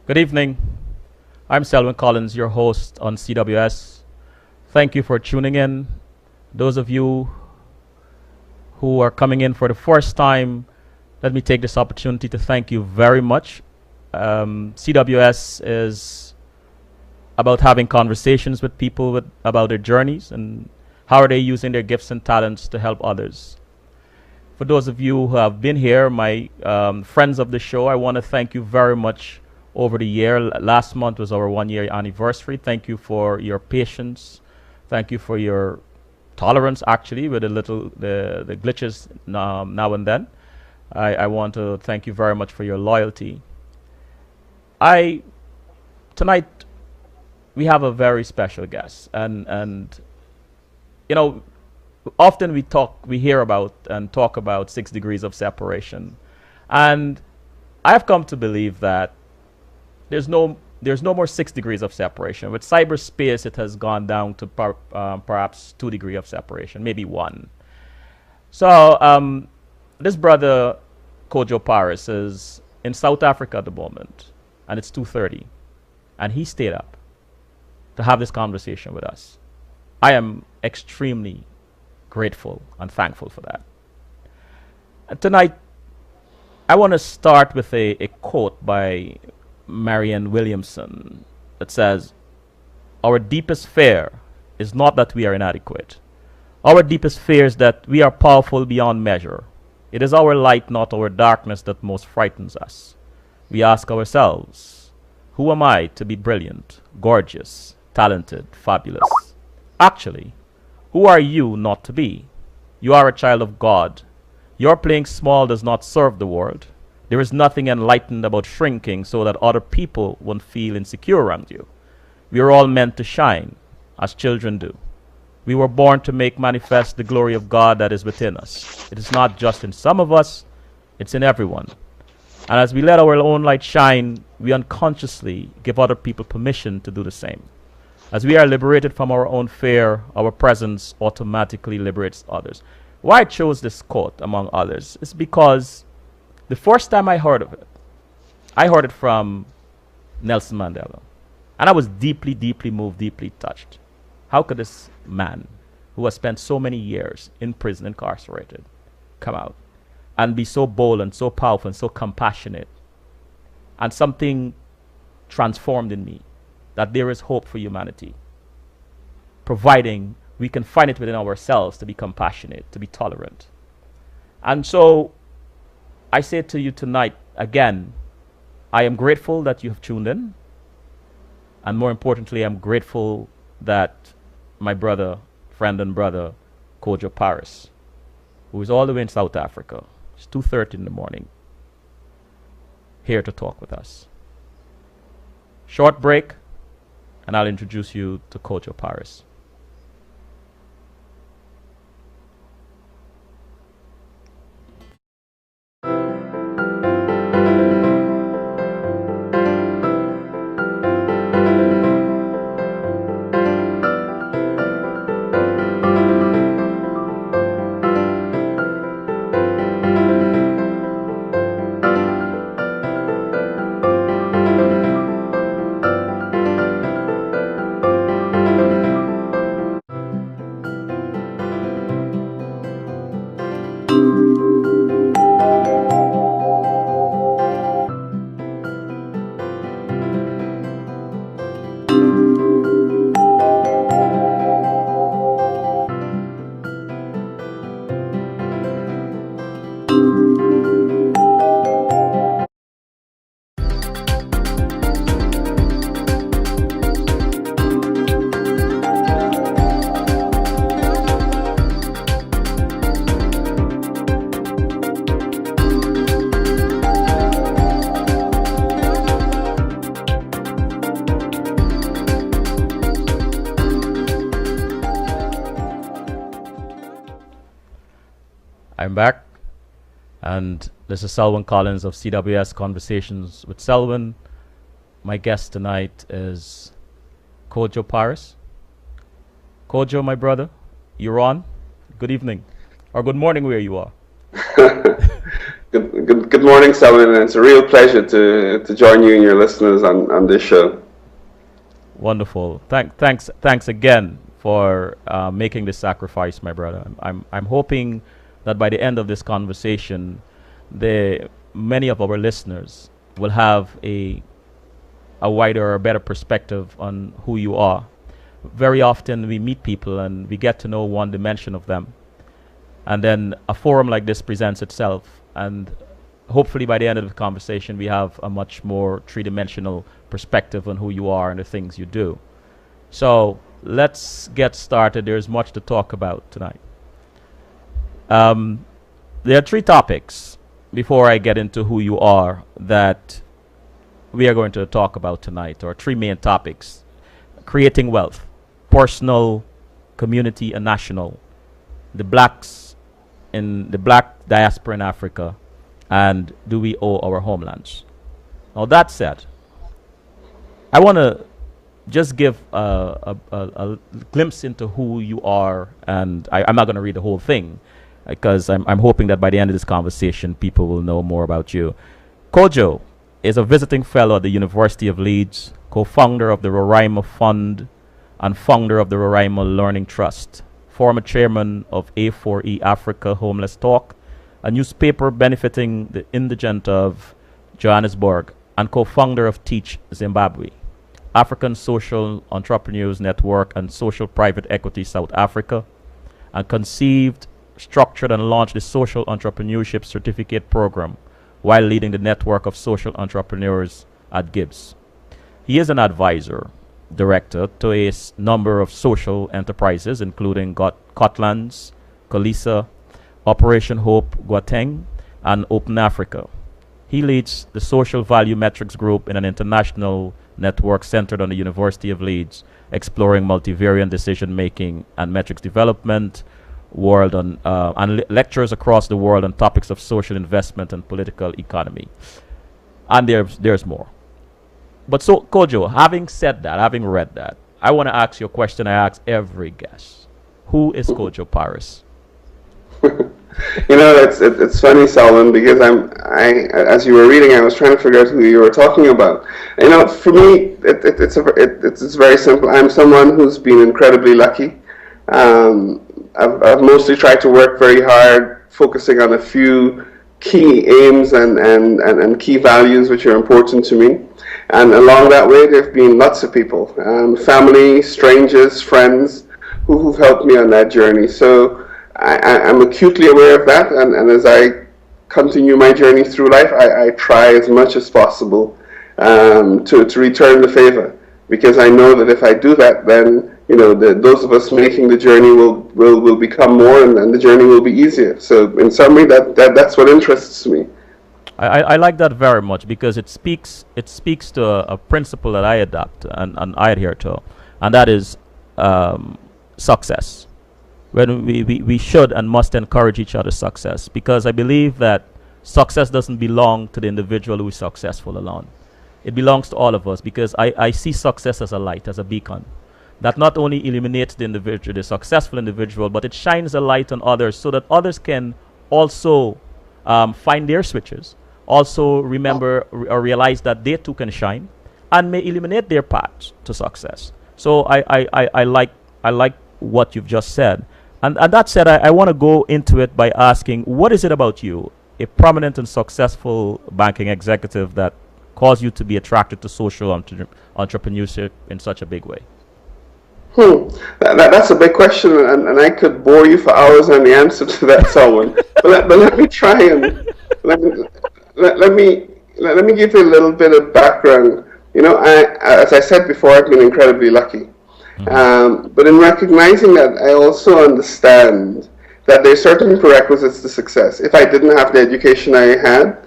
Good evening. I'm Selwyn Collins, your host on CWS. Thank you for tuning in. Those of you who are coming in for the first time, let me take this opportunity to thank you very much. CWS is about having conversations with people about their journeys and how are they using their gifts and talents to help others. For those of you who have been here, my friends of the show, I want to thank you very much over the year. Last month was our 1 year anniversary. Thank you for your patience. Thank you for your tolerance, actually, with the glitches now and then. I want to thank you very much for your loyalty. Tonight we have a very special guest, and you know, often we hear about and talk about 6 degrees of separation, and I've come to believe that there's no more 6 degrees of separation. With cyberspace, it has gone down to perhaps 2 degrees of separation, maybe one. So this brother Kojo Parris is in South Africa at the moment, and it's 2:30, and he stayed up to have this conversation with us. I am extremely grateful and thankful for that. And tonight, I want to start with a quote by Marianne Williamson that says, "Our deepest fear is not that we are inadequate. Our deepest fear is that we are powerful beyond measure. It is our light, not our darkness, that most frightens us. We ask ourselves, who am I to be brilliant, gorgeous, talented, fabulous? Actually, who are you not to be? You are a child of God. Your playing small does not serve the world. There is nothing enlightened about shrinking so that other people won't feel insecure around you. We are all meant to shine, as children do. We were born to make manifest the glory of God that is within us. It is not just in some of us, it's in everyone. And as we let our own light shine, we unconsciously give other people permission to do the same. As we are liberated from our own fear, our presence automatically liberates others." Why I chose this quote, among others, is because the first time I heard of it, I heard it from Nelson Mandela. And I was deeply, deeply moved, deeply touched. How could this man, who has spent so many years in prison, incarcerated, come out and be so bold and so powerful and so compassionate? And something transformed in me that there is hope for humanity, providing we can find it within ourselves to be compassionate, to be tolerant. And so I say to you tonight, again, I am grateful that you have tuned in. And more importantly, I'm grateful that my friend and brother, Kojo Parris, who is all the way in South Africa, it's 2:30 in the morning, here to talk with us. Short break, and I'll introduce you to Kojo Parris. I'm back, and this is Selwyn Collins of CWS Conversations with Selwyn. My guest tonight is Kojo Parris. Kojo, my brother, you're on. Good evening, or good morning where you are. Good morning, Selwyn, and it's a real pleasure to join you and your listeners on this show. Wonderful. Thanks again for making this sacrifice, my brother. I'm hoping that by the end of this conversation, many of our listeners will have a wider or better perspective on who you are. Very often we meet people and we get to know one dimension of them, and then a forum like this presents itself, and hopefully by the end of the conversation we have a much more three-dimensional perspective on who you are and the things you do. So let's get started. There's much to talk about tonight. There are three topics before I get into who you are that we are going to talk about tonight, or three main topics: creating wealth, personal, community, and national, the blacks in the black diaspora in Africa, and do we owe our homelands? Now, that said, I want to just give a glimpse into who you are, and I'm not going to read the whole thing because I'm hoping that by the end of this conversation, people will know more about you. Kojo is a visiting fellow at the University of Leeds, co-founder of the Roraima Fund, and founder of the Roraima Learning Trust, former chairman of A4E Africa Homeless Talk, a newspaper benefiting the indigent of Johannesburg, and co-founder of Teach Zimbabwe, African Social Entrepreneurs Network and Social Private Equity South Africa, and conceived, structured, and launched the Social Entrepreneurship Certificate Program while leading the network of social entrepreneurs at Gibbs. He is an advisor, director to a number of social enterprises, including Cotlands, Colisa, Operation Hope Gauteng, and Open Africa. He leads the Social Value Metrics Group in an international network centered on the University of Leeds, exploring multivariate decision-making and metrics development, and lectures across the world on topics of social investment and political economy. And there's more. But so, Kojo, having said that, having read that, I want to ask you a question I ask every guest. Who is Kojo Parris? It's funny, Selwyn, because as you were reading, I was trying to figure out who you were talking about. For me, it's very simple. I'm someone who's been incredibly lucky. I've mostly tried to work very hard, focusing on a few key aims and key values which are important to me. And along that way, there have been lots of people, family, strangers, friends, who've helped me on that journey. So I'm acutely aware of that, and as I continue my journey through life, I try as much as possible to return the favor, because I know that if I do that, then those of us making the journey will become more, and the journey will be easier. So in summary, that's what interests me. I like that very much, because it speaks to a principle that I adopt and I adhere to, and that is success. When we should and must encourage each other's success, because I believe that success doesn't belong to the individual who is successful alone. It belongs to all of us, because I see success as a light, as a beacon, that not only illuminates the individual, the successful individual, but it shines a light on others so that others can also find their switches, also remember or realize that they too can shine and may illuminate their paths to success. So I like what you've just said. And that said, I want to go into it by asking, what is it about you, a prominent and successful banking executive, that caused you to be attracted to social entrepreneurship in such a big way? That's a big question, and I could bore you for hours on the answer to that, Selwyn. but let me try and let me give you a little bit of background. As I said before, I've been incredibly lucky. But in recognizing that, I also understand that there are certain prerequisites to success. If I didn't have the education I had,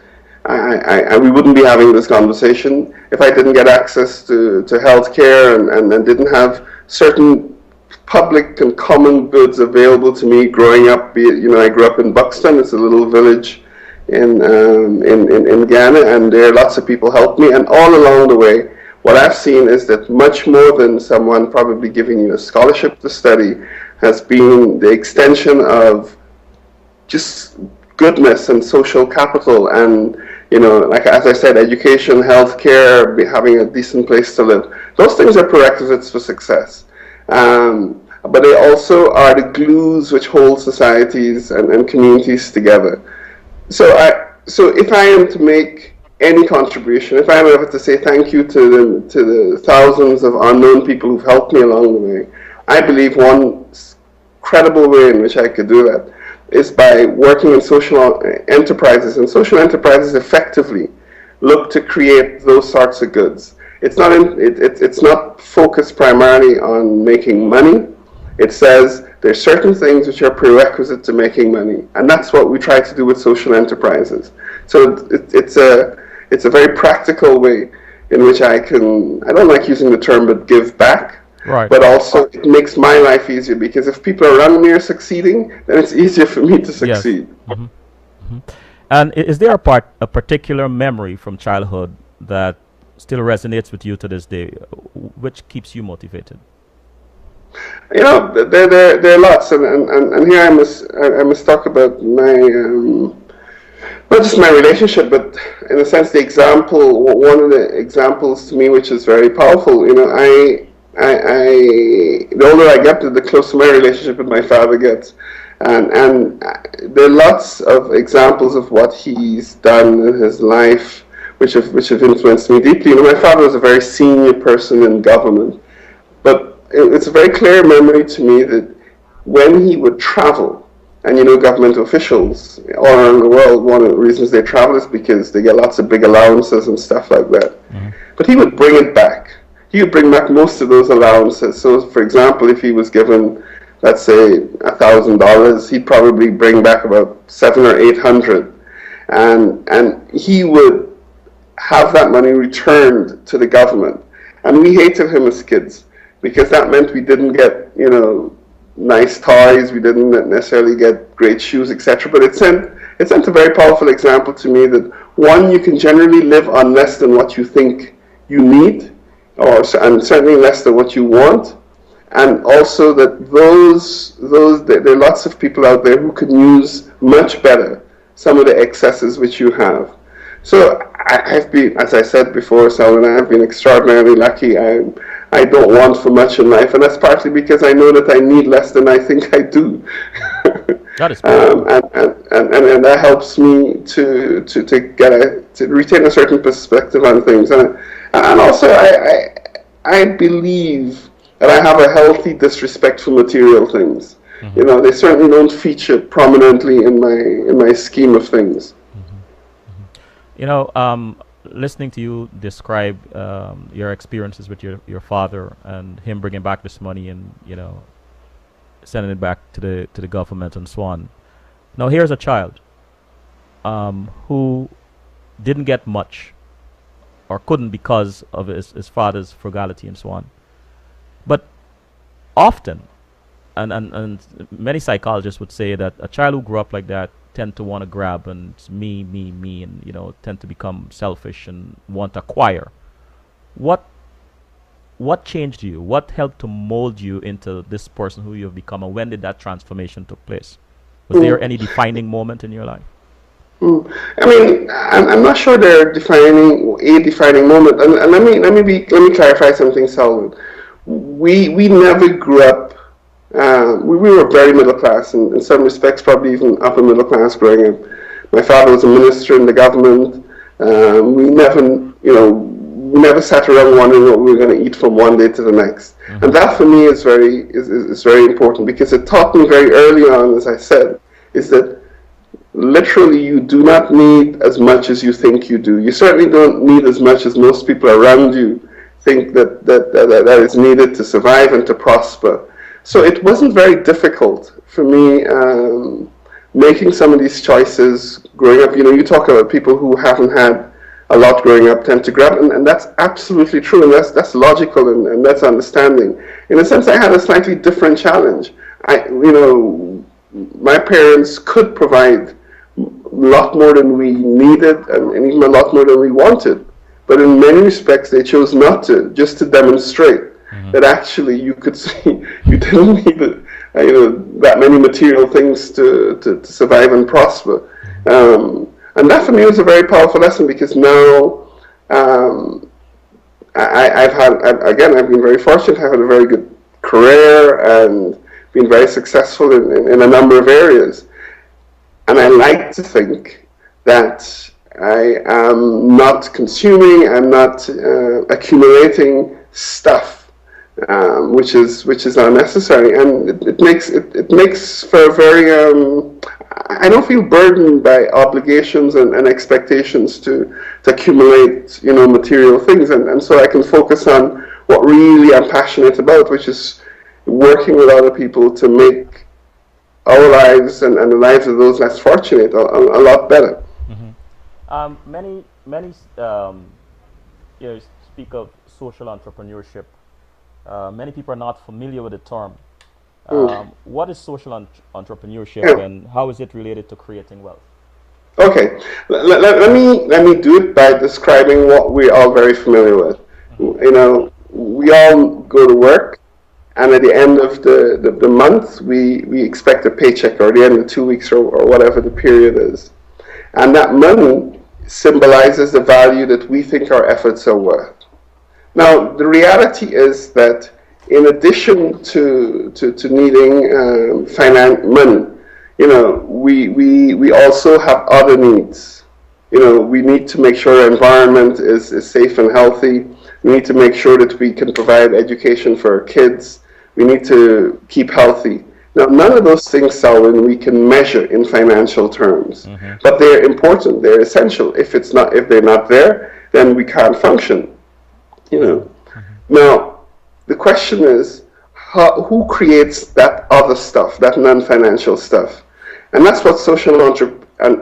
we wouldn't be having this conversation. If I didn't get access to healthcare and didn't have certain public and common goods available to me growing up, I grew up in Buxton. It's a little village in Ghana, and there are lots of people helped me, and all along the way, what I've seen is that much more than someone probably giving you a scholarship to study has been the extension of just goodness and social capital, and like as I said, education, healthcare, having a decent place to live. Those things are prerequisites for success. But they also are the glues which hold societies and communities together. So if I am to make any contribution, if I am ever to say thank you to the thousands of unknown people who've helped me along the way, I believe one credible way in which I could do that is by working in social enterprises. And social enterprises effectively look to create those sorts of goods. It's not focused primarily on making money. It says there's certain things which are prerequisite to making money, and that's what we try to do with social enterprises. So it's a very practical way in which I don't like using the term, but give back. Right. But also it makes my life easier, because if people around me are succeeding, then it's easier for me to succeed. Yes. Mm-hmm. Mm-hmm. And is there a particular memory from childhood that still resonates with you to this day, which keeps you motivated? There are lots, and here I must talk about my not just my relationship, but in a sense one of the examples to me which is very powerful. The older I get, the closer my relationship with my father gets, and there are lots of examples of what he's done in his life which have influenced me deeply. My father was a very senior person in government, but it's a very clear memory to me that when he would travel, and government officials all around the world, one of the reasons they travel is because they get lots of big allowances and stuff like that. Mm-hmm. But he would bring it back. He would bring back most of those allowances. So, for example, if he was given, let's say, $1,000, he'd probably bring back about 700 or 800, and he would have that money returned to the government. And we hated him as kids, because that meant we didn't get, nice toys, we didn't necessarily get great shoes, etc. But it sent a very powerful example to me that, one, you can generally live on less than what you think you need, and certainly less than what you want, and also that there are lots of people out there who can use much better some of the excesses which you have. So I've been, as I said before, Selwyn, I've been extraordinarily lucky. I don't want for much in life, and that's partly because I know that I need less than I think I do. That is and that helps me to retain a certain perspective on things, and also I believe that I have a healthy disrespect for material things. Mm-hmm. They certainly don't feature prominently in my scheme of things. Mm-hmm. Listening to you describe your experiences with your father and him bringing back this money and sending it back to the government and so on. Now here's a child who didn't get much, or couldn't because of his father's frugality and so on. But often, and many psychologists would say that a child who grew up like that tend to want to grab and me, and tend to become selfish and want to acquire. What changed you? What helped to mold you into this person who you have become, and when did that transformation took place? Was there any defining moment in your life? I mean, I'm not sure they're defining a defining moment. And let me clarify something, Selwyn. We never grew up. We were very middle class, and in some respects, probably even upper middle class growing up. My father was a minister in the government. We never sat around wondering what we were going to eat from one day to the next. Mm-hmm. And that for me is very important, because it taught me very early on, as I said, is that literally you do not need as much as you think you do. You certainly don't need as much as most people around you think that is needed to survive and to prosper. So it wasn't very difficult for me making some of these choices growing up. You talk about people who haven't had a lot growing up tend to grab, and that's absolutely true, and that's logical, and that's understanding. In a sense, I had a slightly different challenge. My parents could provide a lot more than we needed, and even a lot more than we wanted. But in many respects, they chose not to, just to demonstrate that actually you could see you didn't need that many material things to survive and prosper. And that for me was a very powerful lesson because now um, I've been very fortunate. I've had a very good career and been very successful in a number of areas. And I like to think that I am not consuming, I'm not accumulating stuff, which is unnecessary, and it makes for a very I don't feel burdened by obligations and expectations to accumulate, material things, and so I can focus on what really I'm passionate about, which is working with other people to make our lives and the lives of those less fortunate a lot better. Many speak of social entrepreneurship. Many people are not familiar with the term. What is social entrepreneurship, Yeah. and how is it related to creating wealth? Okay. Let me do it by describing what we're all very familiar with. We all go to work, and at the end of the month, we expect a paycheck, or the end of 2 weeks, or whatever the period is. And that money symbolizes the value that we think our efforts are worth. Now, the reality is that in addition to needing money, we also have other needs. We need to make sure our environment is safe and healthy. We need to make sure that we can provide education for our kids. We need to keep healthy. Now, none of those things, Selwyn, we can measure in financial terms, but they're important. They're essential. If they're not there, then we can't function. Now, the question is, who creates that other stuff, that non-financial stuff? And that's what social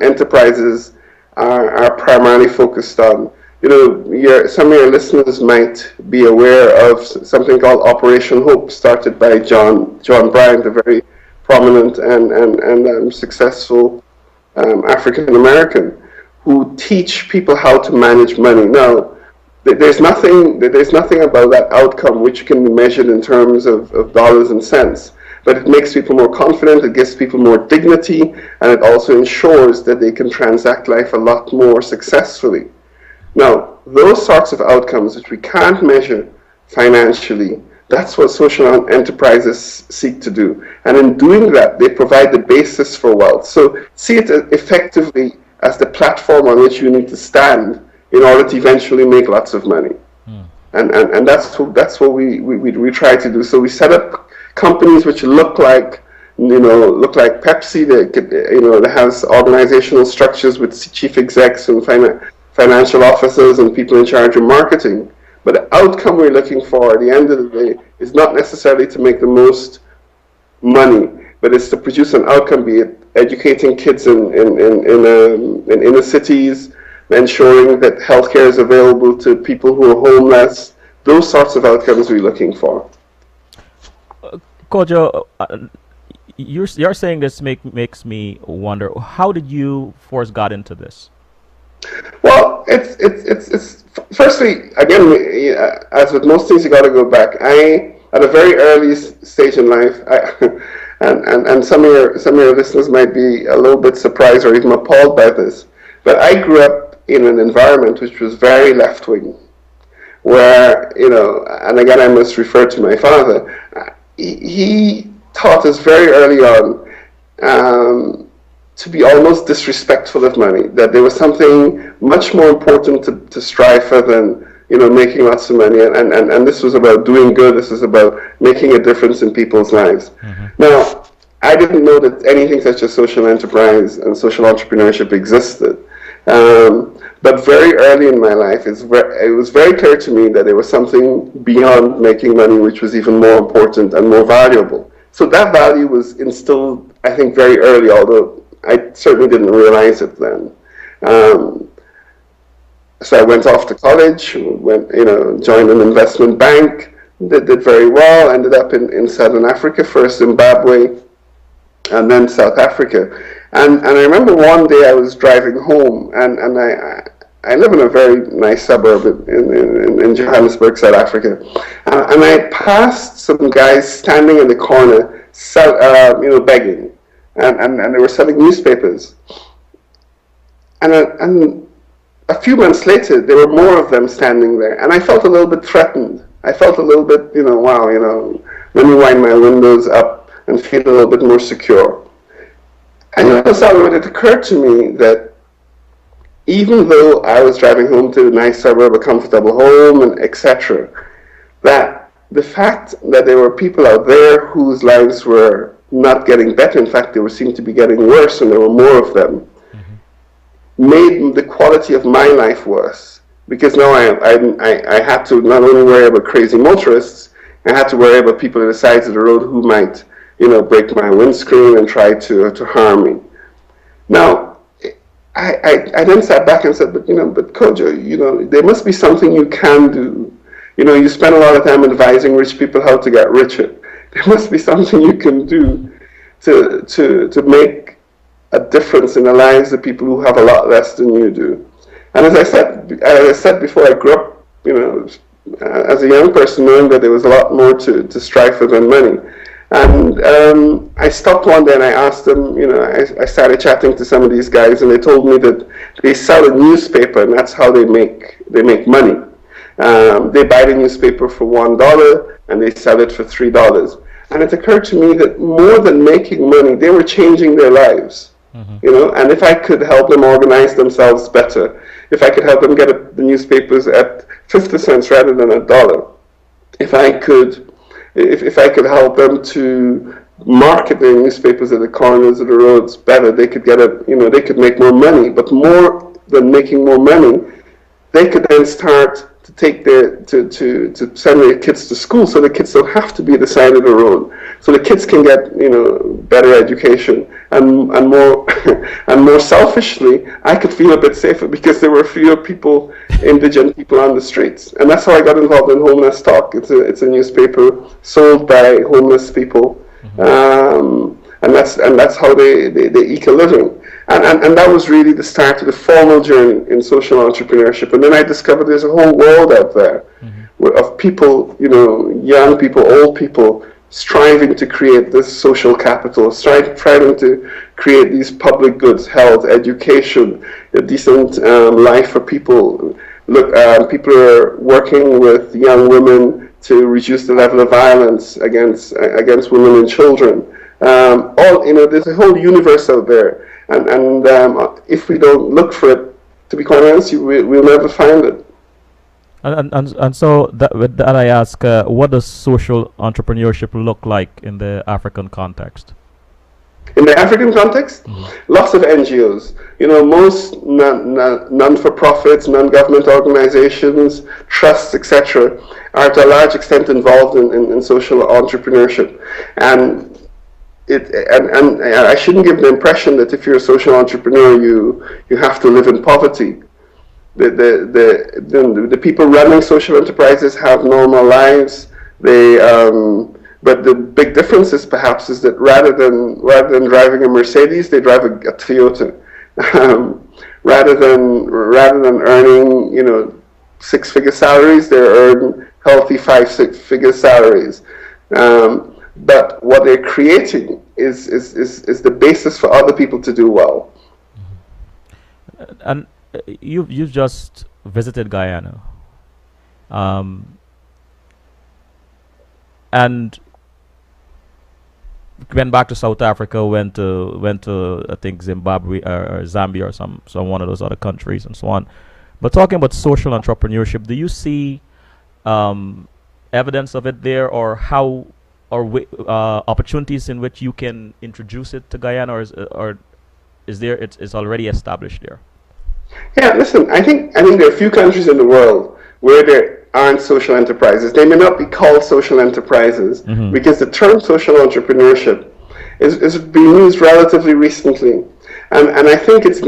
enterprises are primarily focused on. Some of your listeners might be aware of something called Operation Hope, started by John Bryant, a very prominent and successful African American, who teach people how to manage money. Now, there's nothing about that outcome which can be measured in terms of dollars and cents, but it makes people more confident, it gives people more dignity, and it also ensures that they can transact life a lot more successfully. Now, those sorts of outcomes which we can't measure financially, that's what social enterprises seek to do. And in doing that, they provide the basis for wealth. So see it effectively as the platform on which you need to stand in order to eventually make lots of money. And that's what we try to do. So we set up companies which look like Pepsi, that has organizational structures with chief execs and financial officers and people in charge of marketing. But the outcome we're looking for at the end of the day is not necessarily to make the most money, but it's to produce an outcome, be it educating kids in inner cities, ensuring that healthcare is available to people who are homeless. Those sorts of outcomes we're looking for. Kojo, you're saying this makes me wonder, how did you first got into this? Well, it's firstly, again, as with most things, you got to go back. I, at a very early stage in life, and some of your listeners might be a little bit surprised or even appalled by this, but I grew up in an environment which was very left wing, where and again I must refer to my father. He taught us very early on to be almost disrespectful of money, that there was something much more important to strive for than making lots of money, and this was about doing good. This was about making a difference in people's lives. Now, I didn't know that anything such as social enterprise and social entrepreneurship existed, but very early in my life, it was very clear to me that there was something beyond making money which was even more important and more valuable. So that value was instilled, I think, very early, although I certainly didn't realize it then. So I went off to college, joined an investment bank, did very well, ended up in Southern Africa, first Zimbabwe, and then South Africa. And I remember one day I was driving home, and I live in a very nice suburb in Johannesburg, South Africa, and I passed some guys standing in the corner, begging, and they were selling newspapers. And a few months later, there were more of them standing there, and I felt a little bit threatened. I felt a little bit, wow, let me wind my windows up and feel a little bit more secure. And Selwyn, it occurred to me that even though I was driving home to a nice suburb, a comfortable home, and etc., that the fact that there were people out there whose lives were not getting better, in fact, they seemed to be getting worse, and there were more of them, made the quality of my life worse. Because now I had to not only worry about crazy motorists, I had to worry about people at the sides of the road who might, break my windscreen and try to harm me. Now, I then sat back and said, but Kojo, there must be something you can do. You spend a lot of time advising rich people how to get richer. There must be something you can do to make a difference in the lives of people who have a lot less than you do. And as I said before, I grew up, as a young person, knowing that there was a lot more to strive for than money. And I stopped one day and I asked them, I started chatting to some of these guys, and they told me that they sell a newspaper, and that's how they make money. They buy the newspaper for $1 and they sell it for $3. And it occurred to me that more than making money, they were changing their lives. And if I could help them organize themselves better, if I could help them get the newspapers at 50 cents rather than $1, if I could help them to market their newspapers at the corners of the roads better, they could they could make more money. But more than making more money, they could then start to take to send their kids to school, so the kids don't have to be at the side of the road, so the kids can get better education, and more and more selfishly, I could feel a bit safer because there were fewer people, indigent people on the streets. And that's how I got involved in Homeless Talk. It's a newspaper sold by homeless people, and that's how they eke a living. And that was really the start of the formal journey in social entrepreneurship. And then I discovered there's a whole world out there of people, young people, old people, striving to create this social capital, striving to create these public goods, health, education, a decent life for people. People are working with young women to reduce the level of violence against women and children. There's a whole universe out there. And if we don't look for it, to be quite honest, we'll never find it. And so with that I ask, what does social entrepreneurship look like in the African context? In the African context, lots of NGOs. Most non-for-profits, non-government organizations, trusts, etc., are to a large extent involved in social entrepreneurship. And I shouldn't give the impression that if you're a social entrepreneur, you have to live in poverty. The people running social enterprises have normal lives. But the big difference is perhaps is that rather than driving a Mercedes, they drive a Toyota. Rather than earning six-figure salaries, they earn healthy 5-6-figure salaries. But what they're creating is the basis for other people to do well. And you've just visited Guyana, and went back to South Africa, went to I think Zimbabwe or Zambia or some one of those other countries and so on. But talking about social entrepreneurship, do you see evidence of it there, or how? Or opportunities in which you can introduce it to Guyana, or is there it's already established there? Yeah, listen, I think there are a few countries in the world where there aren't social enterprises. They may not be called social enterprises because the term social entrepreneurship is being used relatively recently, and I think it's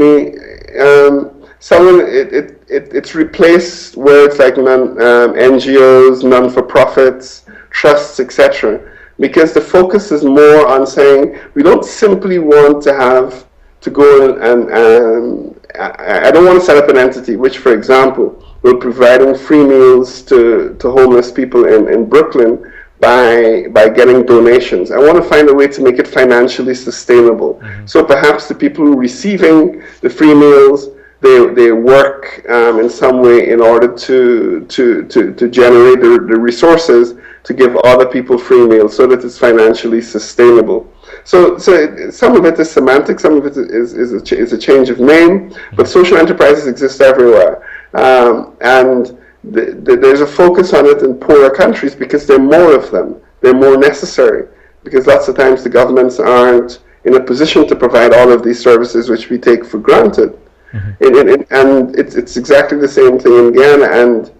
it's replaced words like NGOs, non-for-profits, trusts, etc., because the focus is more on saying we don't simply want to go and I don't want to set up an entity which, for example, will providing free meals to homeless people in Brooklyn by getting donations. I want to find a way to make it financially sustainable. So perhaps the people who are receiving the free meals they work in some way in order to generate the resources to give other people free meals so that it's financially sustainable. So some of it is semantic, some of it is a change of name, but social enterprises exist everywhere. And there's a focus on it in poorer countries because there are more of them. They're more necessary because lots of times the governments aren't in a position to provide all of these services which we take for granted. And it's exactly the same thing in Ghana. And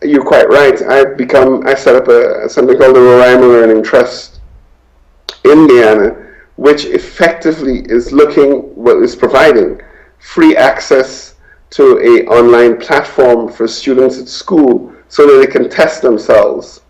you're quite right. I set up something called the Roraima Learning Trust in Guyana, which effectively is providing free access to a online platform for students at school so that they can test themselves.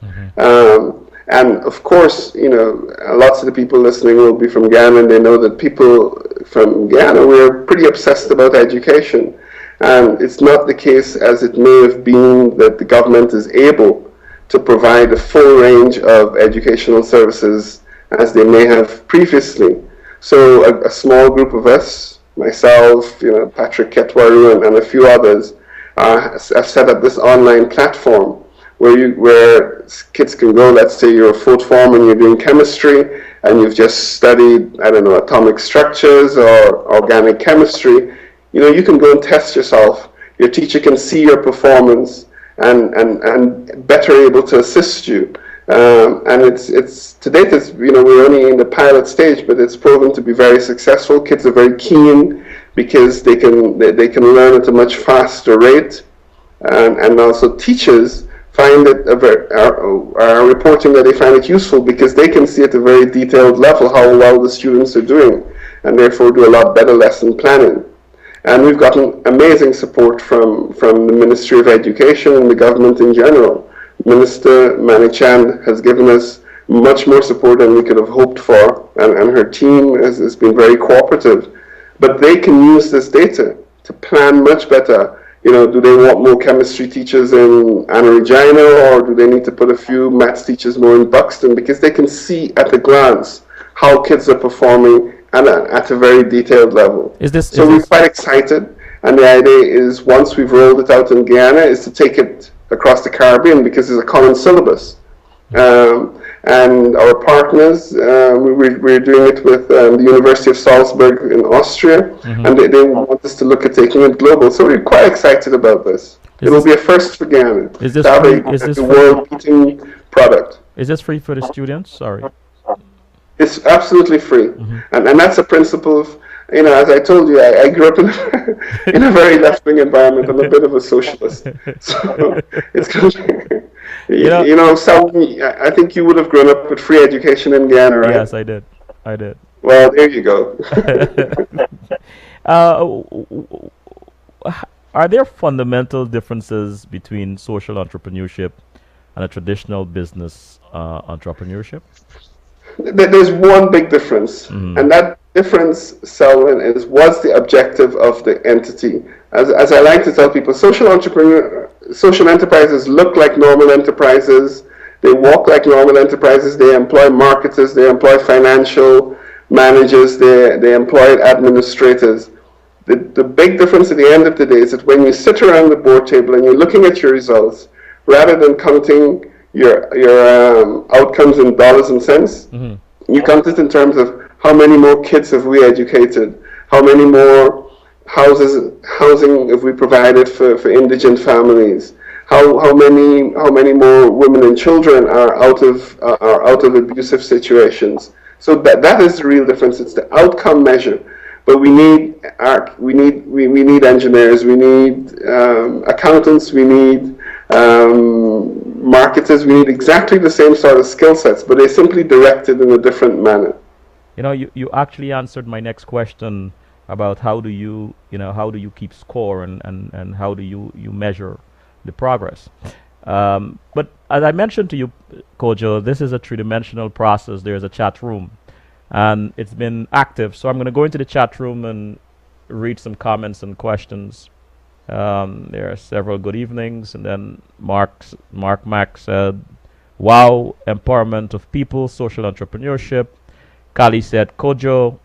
And of course, lots of the people listening will be from Ghana, and they know that people from Ghana, we're pretty obsessed about education. And it's not the case as it may have been that the government is able to provide a full range of educational services as they may have previously. So a small group of us, myself, Patrick Ketwaru and a few others, have set up this online platform where kids can go. Let's say you're a fourth form and you're doing chemistry and you've just studied, I don't know, atomic structures or organic chemistry. You can go and test yourself. Your teacher can see your performance and better able to assist you. And it's to date, we're only in the pilot stage, but it's proven to be very successful. Kids are very keen because they can learn at a much faster rate, and also teachers find it are reporting that they find it useful because they can see at a very detailed level how well the students are doing, and therefore do a lot better lesson planning. And we've gotten amazing support from the Ministry of Education and the government in general. Minister Manichand has given us much more support than we could have hoped for, and her team has been very cooperative. But they can use this data to plan much better. Do they want more chemistry teachers in Anna Regina, or do they need to put a few maths teachers more in Buxton? Because they can see at a glance how kids are performing and at a very detailed level. We're quite excited, and the idea is once we've rolled it out in Guyana is to take it across the Caribbean because it's a common syllabus. And our partners, we're doing it with the University of Salzburg in Austria, and they want us to look at taking it global. So we're quite excited about this. It'll be a first for Guyana. Is this a world-beating product. Is this free for the students? Sorry. It's absolutely free, and that's a principle of, as I told you, I grew up in a very left-wing environment. I'm a bit of a socialist, so it's good. Selwyn, I think you would have grown up with free education in Guyana, right? Yes, I did. Well, there you go. Are there fundamental differences between social entrepreneurship and a traditional business entrepreneurship? There's one big difference, and that difference, Selwyn, is what's the objective of the entity. As I like to tell people, social enterprises look like normal enterprises. They walk like normal enterprises. They employ marketers. They employ financial managers. They employ administrators. The big difference at the end of the day is that when you sit around the board table and you're looking at your results, rather than counting your outcomes in dollars and cents, you count it in terms of how many more kids have we educated, how many more housing have we provided for indigent families, how many more women and children are out of abusive situations. So that is the real difference. It's the outcome measure. But we need engineers, we need accountants, we need marketers, we need exactly the same sort of skill sets, but they're simply directed in a different manner. You actually answered my next question about how do you keep score and how do you measure the progress. But as I mentioned to you, Kojo, this is a three-dimensional process. There's a chat room, and it's been active. So I'm going to go into the chat room and read some comments and questions. There are several good evenings, and then Mark Mack said, "Wow, empowerment of people, social entrepreneurship." Kali said, "Kojo,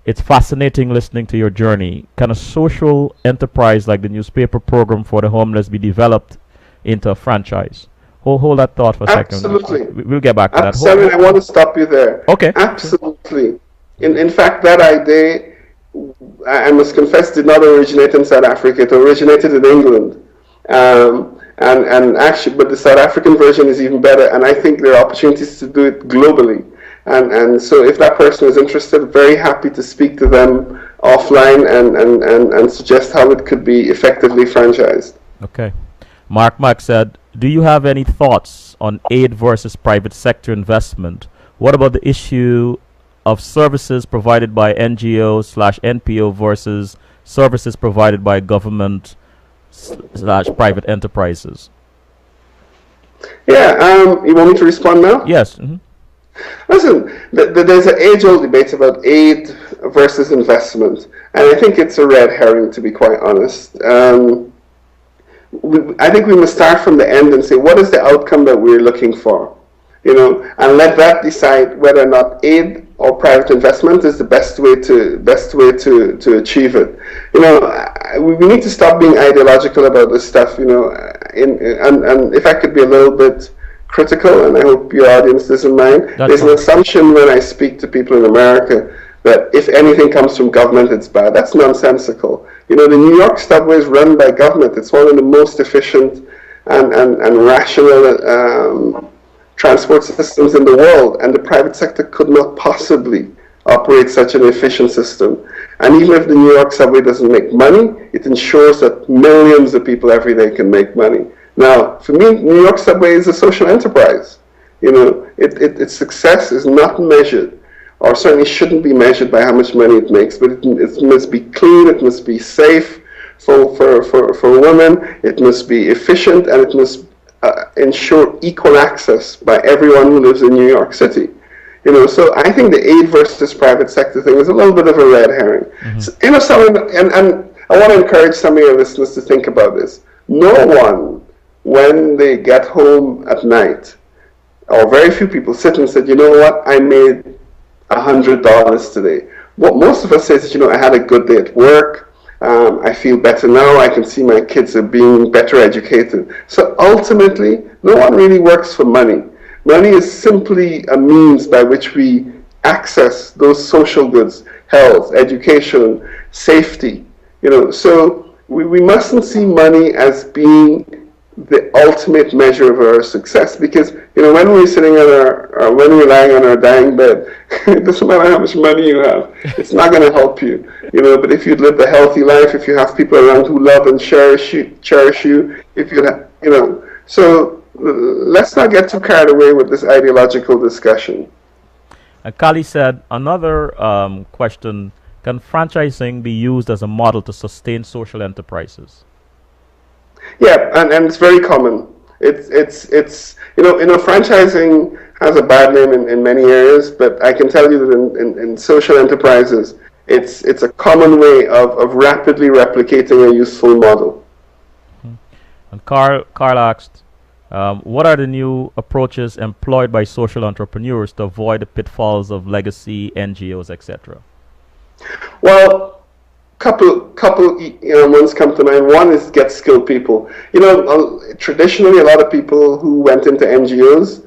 It's fascinating listening to your journey. Can a social enterprise like the newspaper program for the homeless be developed into a franchise? Hold that thought for a second. Absolutely. We'll get back to that. Selwyn, I want to stop you there. Okay. Absolutely. In fact, that idea, I must confess, did not originate in South Africa. It originated in England. And actually, but the South African version is even better. And I think there are opportunities to do it globally. And so if that person is interested, very happy to speak to them offline and suggest how it could be effectively franchised. Okay. Mark said, do you have any thoughts on aid versus private sector investment? What about the issue of services provided by NGO/NPO versus services provided by government/private enterprises? Yeah, you want me to respond now? Yes. Mm-hmm. Listen, there's an age-old debate about aid versus investment, and I think it's a red herring, to be quite honest. I think we must start from the end and say, what is the outcome that we're looking for? And let that decide whether or not aid or private investment is the best way to achieve it. We need to stop being ideological about this stuff. And if I could be a little bit critical, and I hope your audience doesn't mind, there's an assumption when I speak to people in America that if anything comes from government, it's bad. That's nonsensical. The New York subway is run by government. It's one of the most efficient and rational transport systems in the world, and the private sector could not possibly operate such an efficient system. And even if the New York subway doesn't make money, it ensures that millions of people every day can make money. Now, for me, New York subway is a social enterprise. Its success is not measured, or certainly shouldn't be measured by how much money it makes, but it must be clean, it must be safe for women, it must be efficient, and it must ensure equal access by everyone who lives in New York City. So I think the aid versus private sector thing is a little bit of a red herring. Mm-hmm. So, and I want to encourage some of your listeners to think about this. No one, when they get home at night, or very few people sit and said, you know what, I made $100 today. What most of us say is, I had a good day at work. I feel better now. I can see my kids are being better educated. So ultimately, no one really works for money. Money is simply a means by which we access those social goods, health, education, safety. So we mustn't see money as being the ultimate measure of our success, because when we're sitting on when we're lying on our dying bed, it doesn't matter how much money you have, it's not going to help you. But if you live a healthy life, if you have people around who love and cherish you, if you have, so let's not get too carried away with this ideological discussion. Kali said, another question: can franchising be used as a model to sustain social enterprises? Yeah, and it's very common. It's franchising has a bad name in many areas, but I can tell you that in social enterprises, it's a common way of rapidly replicating a useful model. Mm-hmm. And Carl asked, what are the new approaches employed by social entrepreneurs to avoid the pitfalls of legacy NGOs, etc.? Well, couple ones come to mind. One is get skilled people. Traditionally, a lot of people who went into NGOs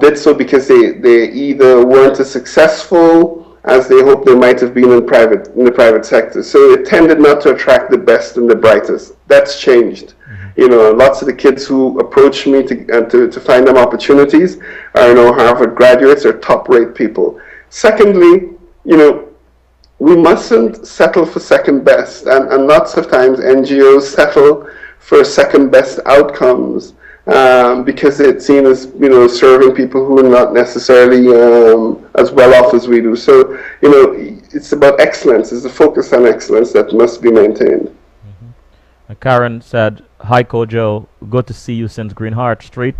did so because they either weren't as successful as they hoped they might have been in the private sector. So it tended not to attract the best and the brightest. That's changed. Mm-hmm. Lots of the kids who approach me to find them opportunities are Harvard graduates or top-rate people. Secondly, we mustn't settle for second best, and lots of times NGOs settle for second best outcomes because it's seen as serving people who are not necessarily as well off as we do. So it's about excellence. It's a focus on excellence that must be maintained. Mm-hmm. Karen said, "Hi Kojo, good to see you since Greenheart Street.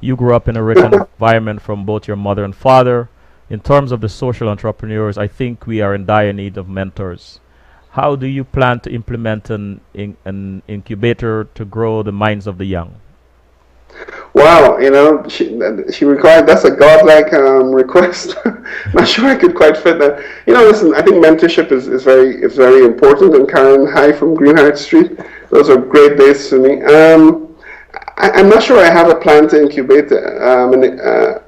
You grew up in a rich environment from both your mother and father. In terms of the social entrepreneurs, I think we are in dire need of mentors. How do you plan to implement an incubator to grow the minds of the young?" wow, she required, that's a godlike request. Not sure I could quite fit that. Listen, I think mentorship is very important. And Karen, hi from Greenheart Street. Those are great days for me. I'm not sure I have a plan to incubate, to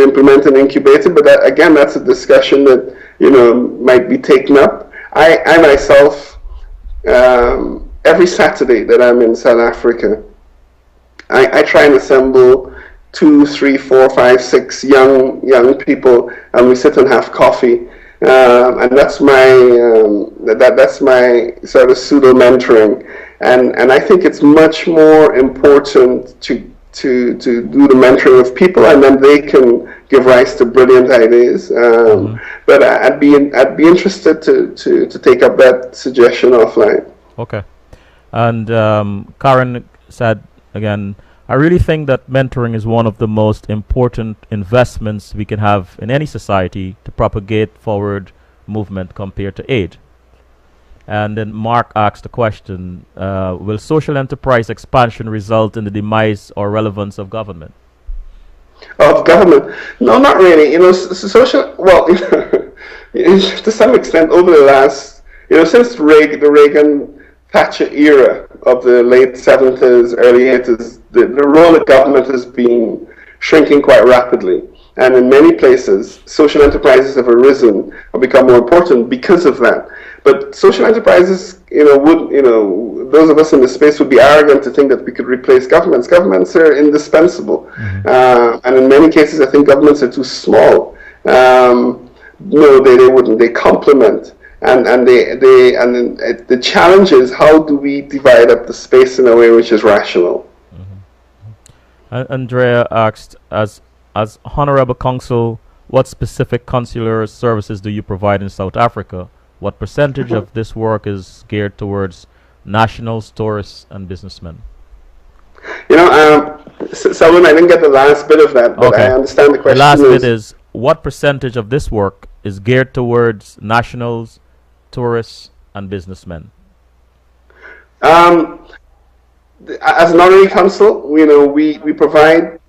implement an incubator, but again, that's a discussion that, might be taken up. I myself, every Saturday that I'm in South Africa, I try and assemble 2, 3, 4, 5, 6 young people, and we sit and have coffee, and that's my sort of pseudo mentoring, and I think it's much more important to do the mentoring of people, and then they can give rise to brilliant ideas. But I'd be interested to take up that suggestion offline. Okay, and Karen said, again, I really think that mentoring is one of the most important investments we can have in any society to propagate forward movement compared to aid. And then Mark asked the question, will social enterprise expansion result in the demise or relevance of government? Of government? No, not really. Social, well, to some extent over the last, since the Reagan Thatcher era of the late 70s, early 80s, the role of government has been shrinking quite rapidly. And in many places, social enterprises have arisen or become more important because of that. But social enterprises, those of us in the space would be arrogant to think that we could replace governments. Governments are indispensable. And in many cases, I think governments are too small. No, they wouldn't. They complement. And the challenge is, how do we divide up the space in a way which is rational? Andrea asked, as Honorable Consul, what specific consular services do you provide in South Africa? What percentage of this work is geared towards nationals, tourists, and businessmen? Selwyn, I didn't get the last bit of that, but okay. I understand the question. The last bit is, what percentage of this work is geared towards nationals, tourists, and businessmen? As an honorary consul, we provide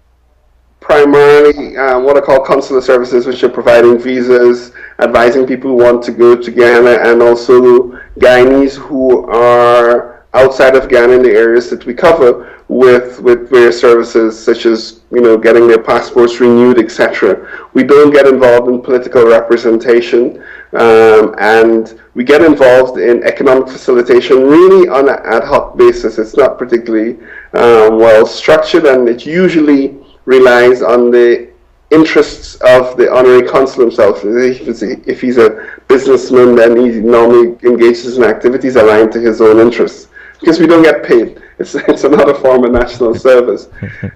primarily what I call consular services, which are providing visas, advising people who want to go to Ghana, and also Guyanese who are outside of Ghana in the areas that we cover with various services such as getting their passports renewed, etc. We don't get involved in political representation, and we get involved in economic facilitation really on an ad hoc basis. It's not particularly well structured, and it usually relies on the interests of the honorary consul himself. If he's a businessman, then he normally engages in activities aligned to his own interests, because we don't get paid. It's another form of national service.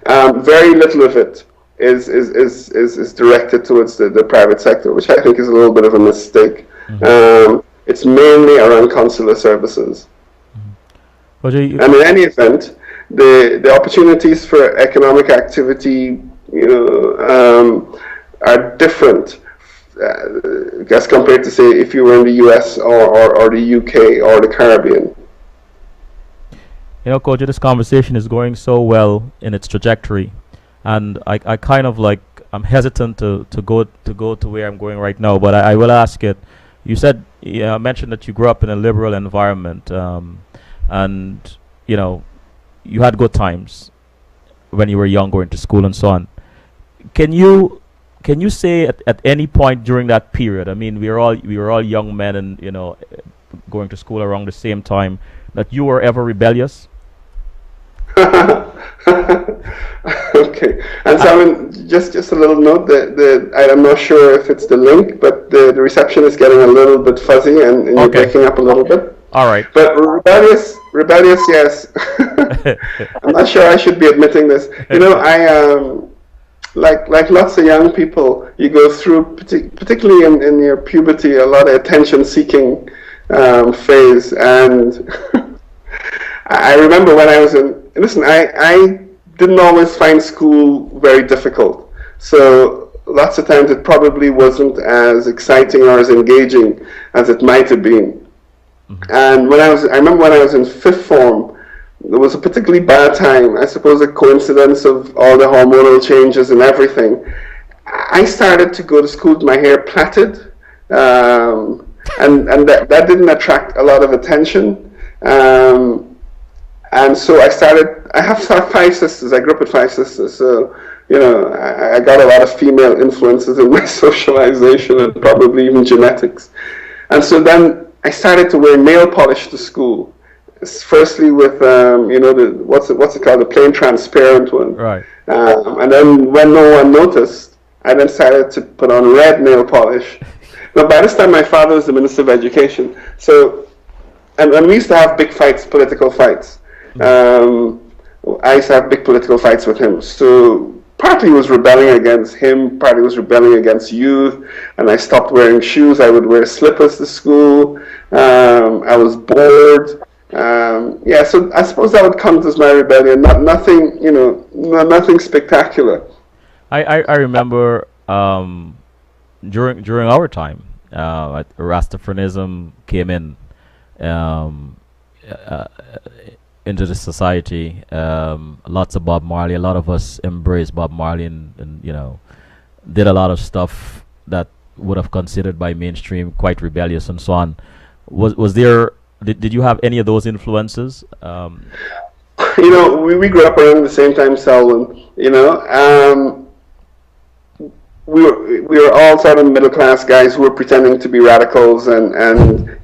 Very little of it is directed towards the private sector, which I think is a little bit of a mistake. It's mainly around consular services. And in any event, the opportunities for economic activity, are different as compared to, say, if you were in the US or the UK or the Caribbean. Kojo, this conversation is going so well in its trajectory, and I kind of I'm hesitant to go to where I'm going right now, but I will ask it. You said, mentioned that you grew up in a liberal environment, and you had good times when you were young, going to school and so on. Can you say at any point during that period, I mean, we were all young men and going to school around the same time, that you were ever rebellious? Okay. And Simon, just a little note that I'm not sure if it's the link, but the reception is getting a little bit fuzzy and you're breaking up a little bit. All right. But rebellious, yes. I'm not sure I should be admitting this. I like lots of young people, you go through, particularly in your puberty, a lot of attention-seeking phase. And I remember when I was I didn't always find school very difficult. So lots of times it probably wasn't as exciting or as engaging as it might have been. And I remember when I was in fifth form, It was a particularly bad time. I suppose a coincidence of all the hormonal changes and everything. I started to go to school with my hair plaited, and that didn't attract a lot of attention. And so I started. I have five sisters. I grew up with five sisters, so I got a lot of female influences in my socialization and probably even genetics. And so then I started to wear nail polish to school. Firstly with what's it called, the plain transparent one. Right. And then when no one noticed, I then started to put on red nail polish. Now by this time my father was the Minister of Education, so and we used to have big fights, political fights. I used to have big political fights with him. So partly was rebelling against him, partly was rebelling against youth, and I stopped wearing shoes. I would wear slippers to school. I was bored. So I suppose that would count as my rebellion. Nothing, nothing spectacular. I remember during our time, Rastafarism came in um, uh, into the society. Lots of Bob Marley. A lot of us embraced Bob Marley and did a lot of stuff that would have considered by mainstream quite rebellious and so on. Was there? Did you have any of those influences? We grew up around the same time, Selwyn. We were all sort of middle class guys who were pretending to be radicals, and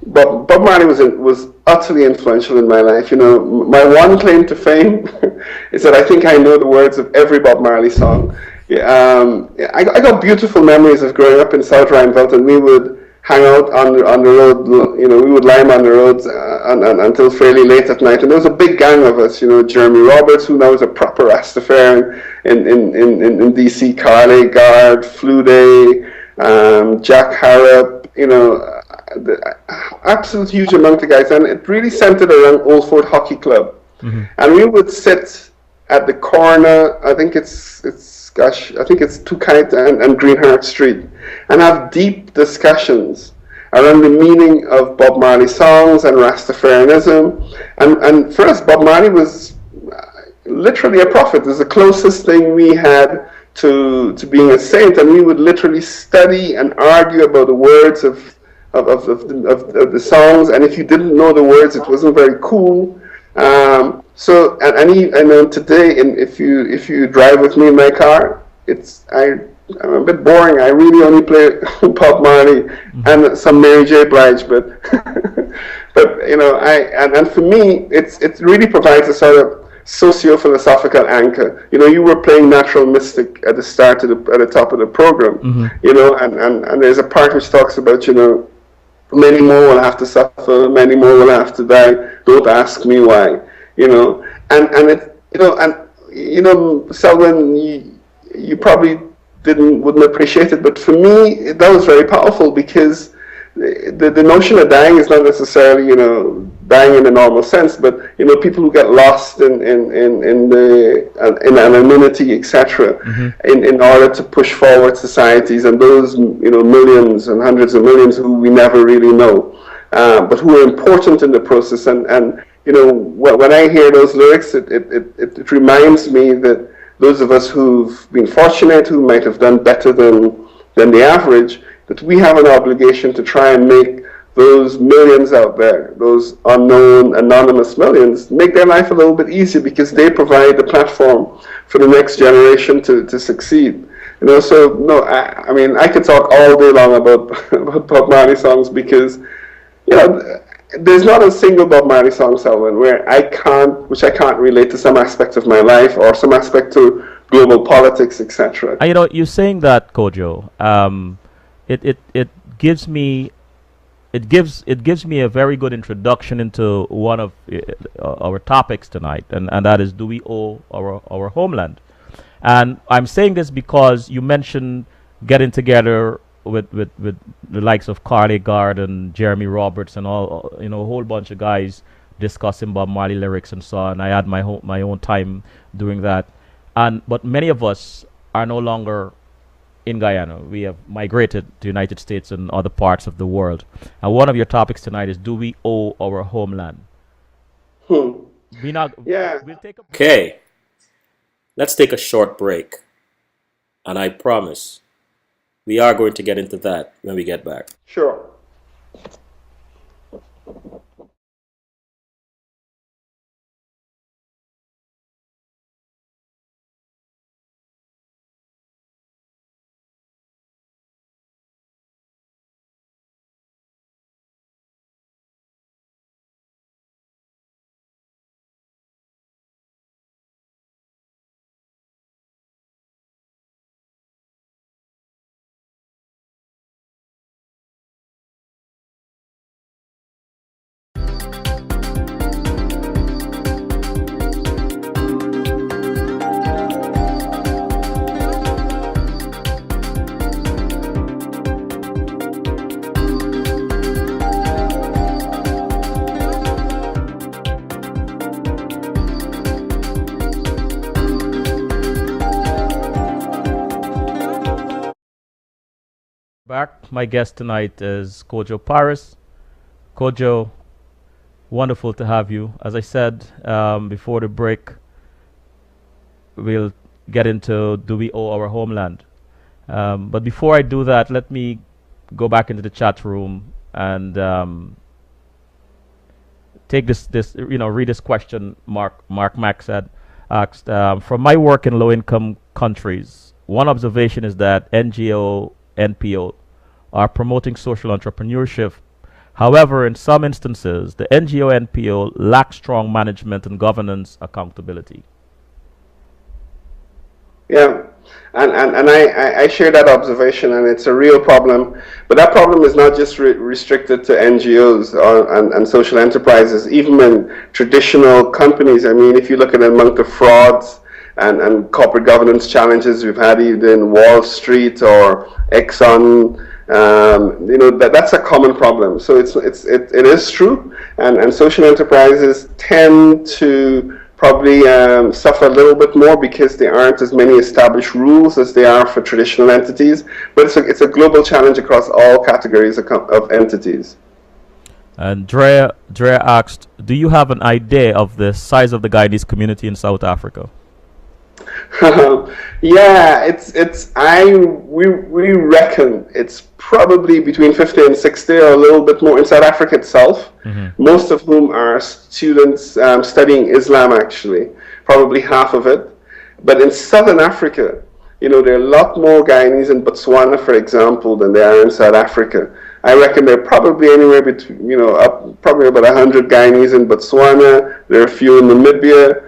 Bob Marley was utterly influential in my life. My one claim to fame is that I think I know the words of every Bob Marley song. I got beautiful memories of growing up in South Rhineville, and we would hang out on the road. We would lime on the roads until fairly late at night. And there was a big gang of us. Jeremy Roberts, who now is a proper Rastafarian in DC, Carly Guard, Flude, Jack Harrop. The absolute huge amount of guys, and it really centered around Old Fort Hockey Club. Mm-hmm. And we would sit at the corner. I think it's Tukite and Greenheart Street, and have deep discussions around the meaning of Bob Marley songs and Rastafarianism. And for us, Bob Marley was literally a prophet. It was the closest thing we had to being a saint, and we would literally study and argue about the words of the songs. And if you didn't know the words, it wasn't very cool. So I know today, if you drive with me in my car, I'm a bit boring. I really only play Bob Marley and some Mary J. Blige, but and for me, it really provides a sort of socio-philosophical anchor. You were playing Natural Mystic at the start at the top of the program, and there's a part which talks about many more will have to suffer, many more will have to die. Don't ask me why. Selwyn, you probably wouldn't appreciate it, but for me, that was very powerful, because the notion of dying is not necessarily, dying in a normal sense, but people who get lost in anonymity, etc., in order to push forward societies, and those millions and hundreds of millions who we never really know, but who are important in the process. And when I hear those lyrics, it reminds me that those of us who've been fortunate, who might have done better than the average, that we have an obligation to try and make those millions out there, those unknown, anonymous millions, make their life a little bit easier, because they provide the platform for the next generation to succeed. So no, I mean, I could talk all day long about Bob Marley songs, because there's not a single Bob Marley song, Selwyn, where I can't relate to some aspect of my life or some aspect to global politics, etc. You're saying that, Kojo. It gives me a very good introduction into one of our topics tonight, and that is, do we owe our homeland? And I'm saying this because you mentioned getting together with the likes of Carly Guard and Jeremy Roberts and all, a whole bunch of guys discussing Bob Marley lyrics and so on. I had my own time doing that, but many of us are no longer in Guyana. We have migrated to the United States and other parts of the world. And one of your topics tonight is, do we owe our homeland? We not. Yeah. We'll take a. Okay, let's take a short break, and I promise we are going to get into that when we get back. Sure. Back. My guest tonight is Kojo Parris. Kojo, wonderful to have you. As I said before the break, we'll get into do we owe our homeland. But before I do that, let me go back into the chat room and take read this question. Mark Max asked, from my work in low-income countries, one observation is that NPO are promoting social entrepreneurship. However, in some instances, the NGO NPO lack strong management and governance accountability. Yeah, and I share that observation, and it's a real problem. But that problem is not just restricted to NGOs and social enterprises, even in traditional companies. I mean, if you look at the amount of frauds and corporate governance challenges we've had either in Wall Street or Exxon, that's a common problem. So it is true, and social enterprises tend to probably suffer a little bit more because there aren't as many established rules as there are for traditional entities. But it's a global challenge across all categories of entities. And Drea asked, do you have an idea of the size of the Guyanese community in South Africa? Yeah, we reckon it's probably between 50 and 60 or a little bit more in South Africa itself, most of whom are students studying Islam, actually, probably half of it. But in Southern Africa, there are a lot more Guyanese in Botswana, for example, than there are in South Africa. I reckon there are probably anywhere between, probably about 100 Guyanese in Botswana. There are a few in Namibia.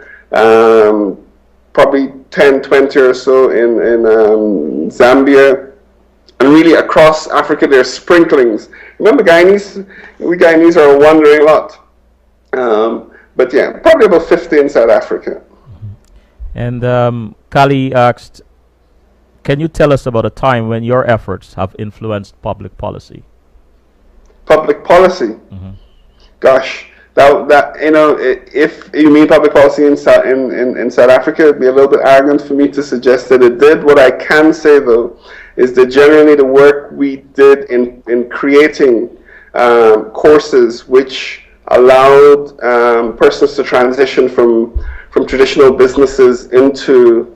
Probably 10, 20 or so in Zambia. And really across Africa, there are sprinklings. Remember, we Guyanese are a wandering lot. But yeah, probably about 50 in South Africa. And Kali asked, can you tell us about a time when your efforts have influenced public policy? Public policy? Gosh. If you mean public policy in South Africa, it'd be a little bit arrogant for me to suggest that it did. What I can say, though, is that generally the work we did in creating courses which allowed persons to transition from traditional businesses into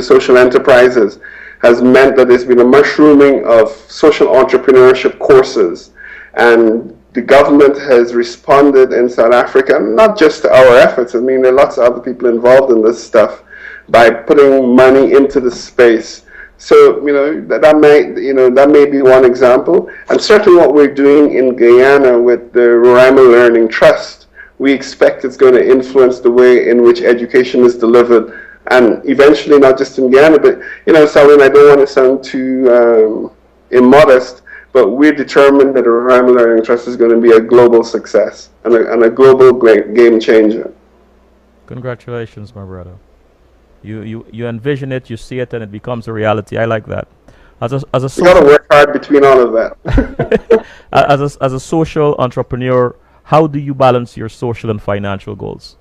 social enterprises has meant that there's been a mushrooming of social entrepreneurship courses, and the government has responded in South Africa, not just to our efforts. I mean, there are lots of other people involved in this stuff, by putting money into the space. So, that may be one example. And certainly what we're doing in Guyana with the Roraima Learning Trust, we expect it's going to influence the way in which education is delivered. And eventually, not just in Guyana, but, Selwyn, I don't want to sound too immodest, but we're determined that the Roraima Learning Trust is going to be a global success and a global game changer. Congratulations, my brother. You envision it, you see it, and it becomes a reality. I like that. You got to work hard between all of that. as a social entrepreneur, how do you balance your social and financial goals?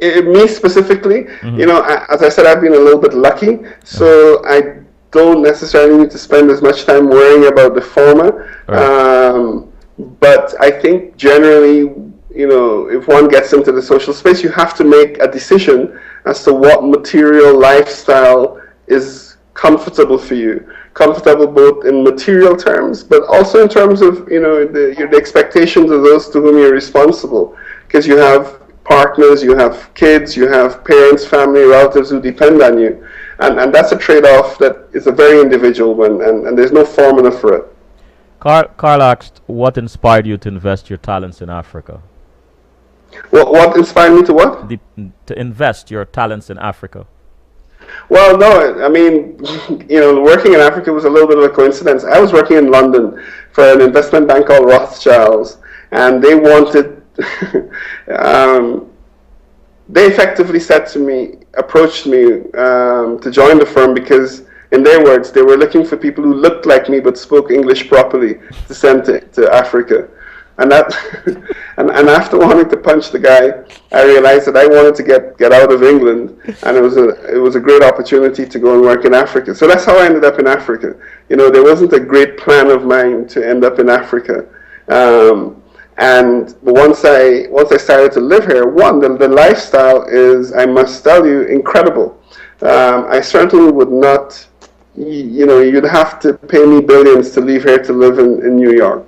Me specifically, as I said, I've been a little bit lucky, so I don't necessarily need to spend as much time worrying about the former. Right. But I think generally, if one gets into the social space, you have to make a decision as to what material lifestyle is comfortable for you. Comfortable both in material terms, but also in terms of, the expectations of those to whom you're responsible. Because you have partners, you have kids, you have parents, family, relatives who depend on you. And that's a trade-off that is a very individual one, and there's no formula for it. Carl asked, what inspired you to invest your talents in Africa? What inspired me to what? To invest your talents in Africa. Well, no, I mean, working in Africa was a little bit of a coincidence. I was working in London for an investment bank called Rothschilds, and they wanted, they effectively approached me to join the firm because, in their words, they were looking for people who looked like me but spoke English properly to send to Africa. And that, and after wanting to punch the guy, I realized that I wanted to get out of England, and it was a great opportunity to go and work in Africa. So that's how I ended up in Africa. There wasn't a great plan of mine to end up in Africa. And once I started to live here, the lifestyle is, I must tell you, incredible. I certainly would not. You'd have to pay me billions to leave here to live in New York.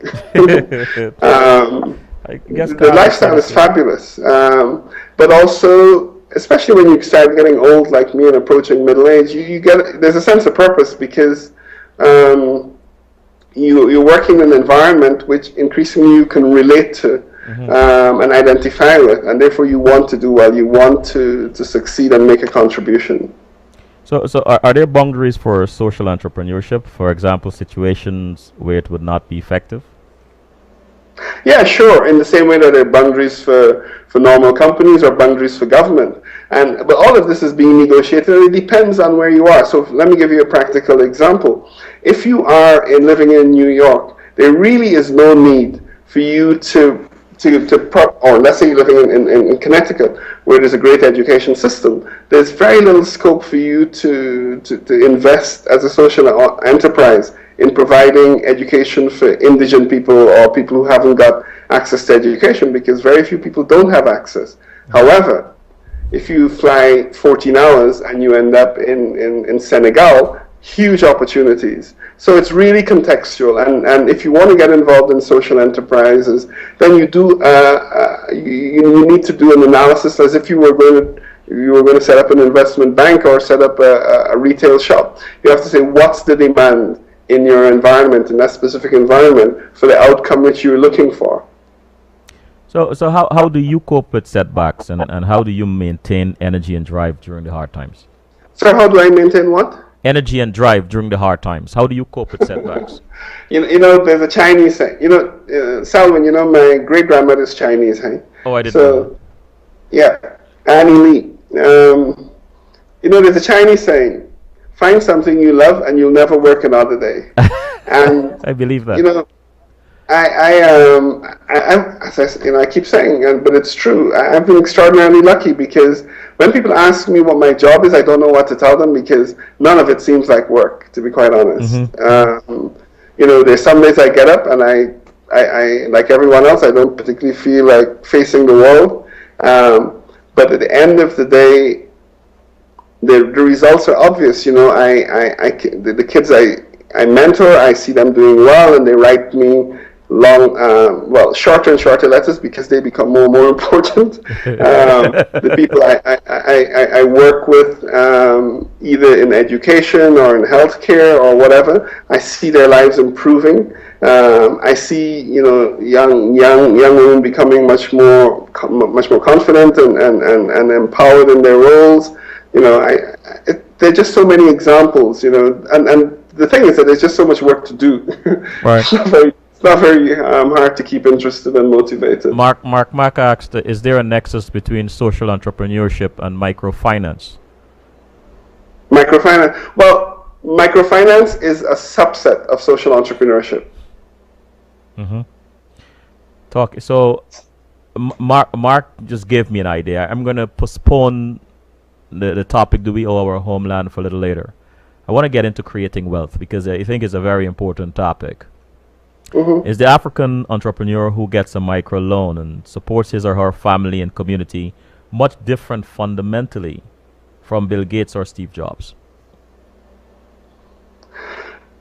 I guess The lifestyle is fabulous, but also, especially when you start getting old like me and approaching middle age, there's a sense of purpose because you're working in an environment which increasingly you can relate to. And identify with, and therefore you want to do well. You want to succeed and make a contribution. So are there boundaries for social entrepreneurship? For example, situations where it would not be effective? Yeah, sure. In the same way that there are boundaries for normal companies or boundaries for government. But all of this is being negotiated, and it depends on where you are. So let me give you a practical example. If you are living in New York, there really is no need for you or let's say you're living in Connecticut, where there's a great education system. There's very little scope for you to invest as a social enterprise in providing education for indigent people or people who haven't got access to education, because very few people don't have access. However, if you fly 14 hours and you end up in Senegal, huge opportunities. So it's really contextual, and if you want to get involved in social enterprises, then you need to do an analysis as if you were going to set up an investment bank or set up a retail shop. You have to say, what's the demand in your environment, in that specific environment, for the outcome which you're looking for. So how do you cope with setbacks, and how do you maintain energy and drive during the hard times? So how do I maintain what? Energy and drive during the hard times. How do you cope with setbacks? There's a Chinese saying. Selwyn, my great grandmother's Chinese, hey? Oh, I didn't know. Yeah, Annie Lee. There's a Chinese saying: find something you love, and you'll never work another day. And I believe that. I keep saying, but it's true. I've been extraordinarily lucky because when people ask me what my job is, I don't know what to tell them because none of it seems like work, to be quite honest. There's some days I get up and I like everyone else, I don't particularly feel like facing the world. But at the end of the day, the results are obvious. The kids I mentor, I see them doing well, and they write me shorter and shorter letters because they become more and more important. The people I work with, either in education or in healthcare or whatever, I see their lives improving. I see, young women becoming much more confident and empowered in their roles. There are just so many examples, and the thing is that there's just so much work to do. Right. It's not very hard to keep interested and motivated. Mark asked, is there a nexus between social entrepreneurship and microfinance? Microfinance. Well, microfinance is a subset of social entrepreneurship. So, Mark just gave me an idea. I'm going to postpone the topic, do we owe our homeland, for a little later. I want to get into creating wealth because I think it's a very important topic. Hmm. Is the African entrepreneur who gets a micro loan and supports his or her family and community much different fundamentally from Bill Gates or Steve Jobs?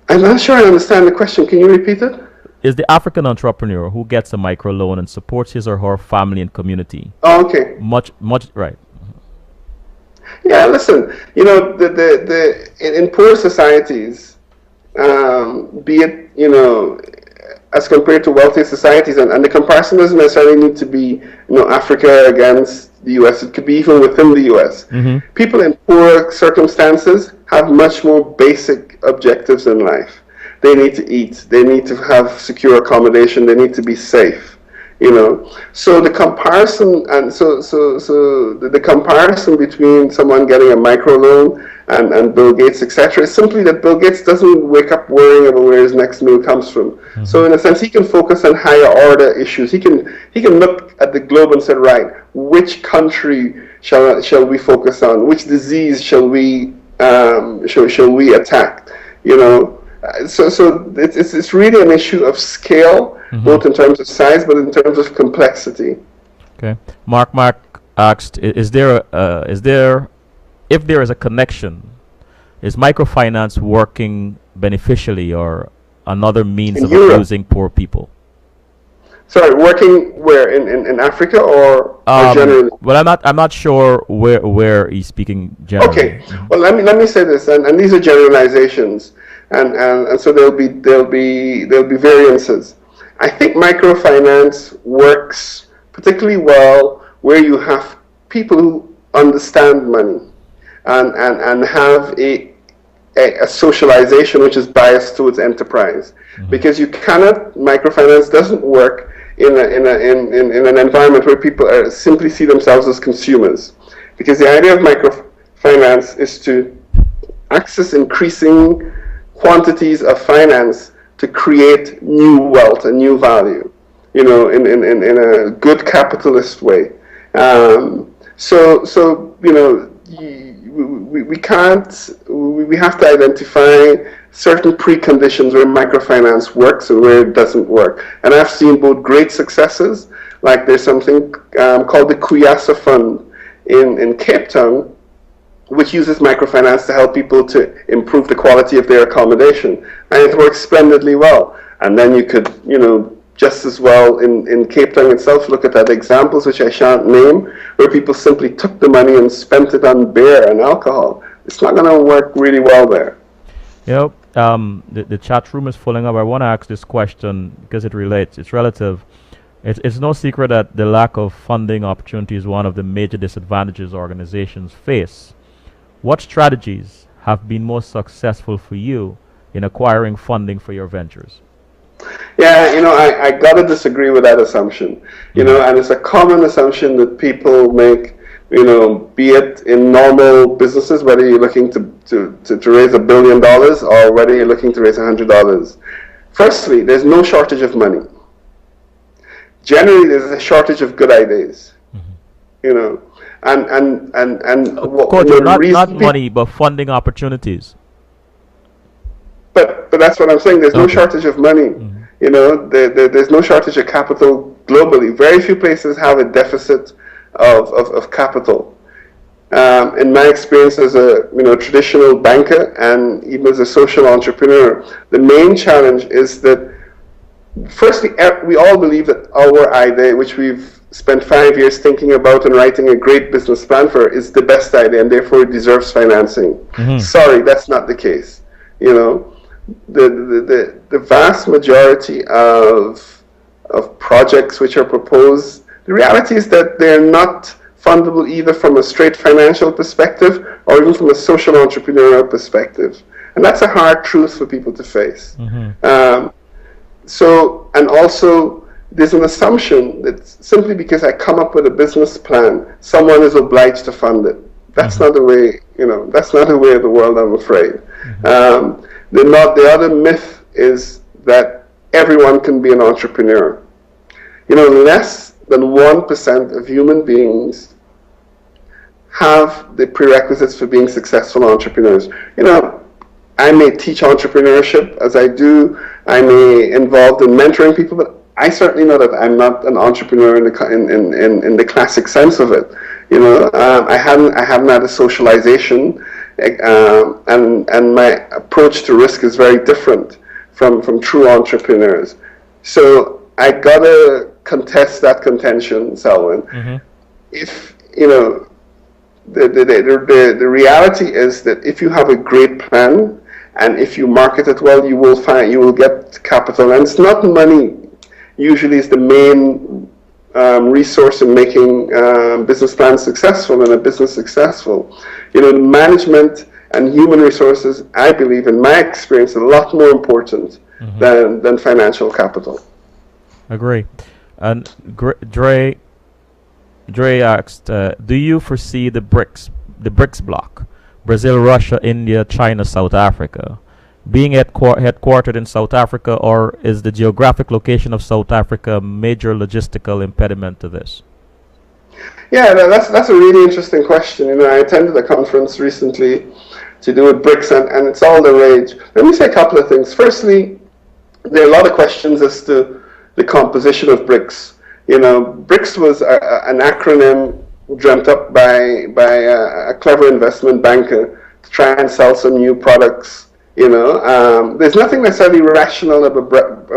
I'm not sure I understand the question. Can you repeat it? Is the African entrepreneur who gets a micro loan and supports his or her family and community Oh, okay. much right? Yeah, listen, in poor societies, be it, as compared to wealthy societies, and the comparison doesn't necessarily need to be, Africa against the US. It could be even within the US. Mm-hmm. People in poor circumstances have much more basic objectives in life. They need to eat. They need to have secure accommodation. They need to be safe. So the comparison, and the comparison between someone getting a microloan and Bill Gates, etc., is simply that Bill Gates doesn't wake up worrying about where his next meal comes from. Mm-hmm. So in a sense, he can focus on higher order issues. He can look at the globe and say, right, which country shall we focus on? Which disease shall we attack? So it's really an issue of scale, Mm-hmm. both in terms of size, but in terms of complexity. Okay. Mark asked, is there if there is a connection, is microfinance working beneficially or another means In of Europe. abusing poor people? Sorry, working where in Africa or generally? Well, I'm not sure where he's speaking generally. Okay. Well, let me say this, and these are generalizations, and so there'll be variances. I think microfinance works particularly well where you have people who understand money and have a socialization which is biased towards enterprise. Mm-hmm. Because microfinance doesn't work in an environment where people simply see themselves as consumers. Because the idea of microfinance is to access increasing quantities of finance to create new wealth and new value, in a good capitalist way. We have to identify certain preconditions where microfinance works and where it doesn't work. And I've seen both great successes, like there's something called the Kuyasa Fund in Cape Town, which uses microfinance to help people to improve the quality of their accommodation. And it works splendidly well. And then you could, just as well in Cape Town itself, look at that examples, which I shan't name, where people simply took the money and spent it on beer and alcohol. It's not going to work really well there. Yep. The chat room is filling up. I want to ask this question because it relates. It's relative. It's no secret that the lack of funding opportunity is one of the major disadvantages organizations face. What strategies have been most successful for you in acquiring funding for your ventures? Yeah, I gotta disagree with that assumption. And it's a common assumption that people make, be it in normal businesses, whether you're looking to raise $1 billion or whether you're looking to raise $100. Firstly, there's no shortage of money. Generally, there's a shortage of good ideas. Mm-hmm. Kojo, not money, but funding opportunities. But that's what I'm saying. There's no shortage of money. Mm-hmm. There's no shortage of capital globally. Very few places have a deficit of capital. In my experience as a traditional banker and even as a social entrepreneur, the main challenge is that firstly, we all believe that our idea, which we've spent 5 years thinking about and writing a great business plan for, is the best idea and therefore it deserves financing. Mm-hmm. Sorry, that's not the case. The vast majority of projects which are proposed, the reality is that they're not fundable either from a straight financial perspective or even from a social entrepreneurial perspective. And that's a hard truth for people to face. Mm-hmm. And also, there's an assumption that simply because I come up with a business plan, someone is obliged to fund it. That's mm-hmm. not the way, that's not the way of the world, I'm afraid. Mm-hmm. The other myth is that everyone can be an entrepreneur. Less than 1% of human beings have the prerequisites for being successful entrepreneurs. I may teach entrepreneurship as I do. I may involved in mentoring people, but I certainly know that I'm not an entrepreneur in the classic sense of it. I haven't had a socialization, and my approach to risk is very different from true entrepreneurs. So I gotta contest that contention, Selwyn. Mm-hmm. If the reality is that if you have a great plan and if you market it well, you will get capital, and it's not money. Usually, is the main resource in making business plans successful and a business successful. Management and human resources, I believe, in my experience, are a lot more important than financial capital. Agree. And Dre asked, do you foresee the BRICS bloc, Brazil, Russia, India, China, South Africa, being headquartered in South Africa, or is the geographic location of South Africa a major logistical impediment to this? Yeah, that's a really interesting question. I attended a conference recently to do with BRICS, and it's all the rage. Let me say a couple of things. Firstly, there are a lot of questions as to the composition of BRICS. BRICS was an acronym dreamt up by a clever investment banker to try and sell some new products. There's nothing necessarily rational about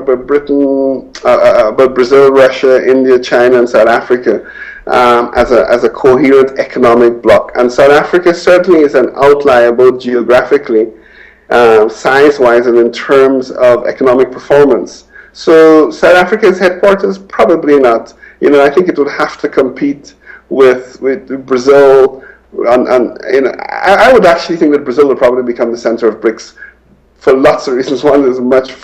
Brazil, Russia, India, China, and South Africa as a coherent economic bloc. And South Africa certainly is an outlier, both geographically, size-wise, and in terms of economic performance. So South Africa's headquarters, probably not. I think it would have to compete with Brazil. I would actually think that Brazil would probably become the center of BRICS for lots of reasons. One, is a much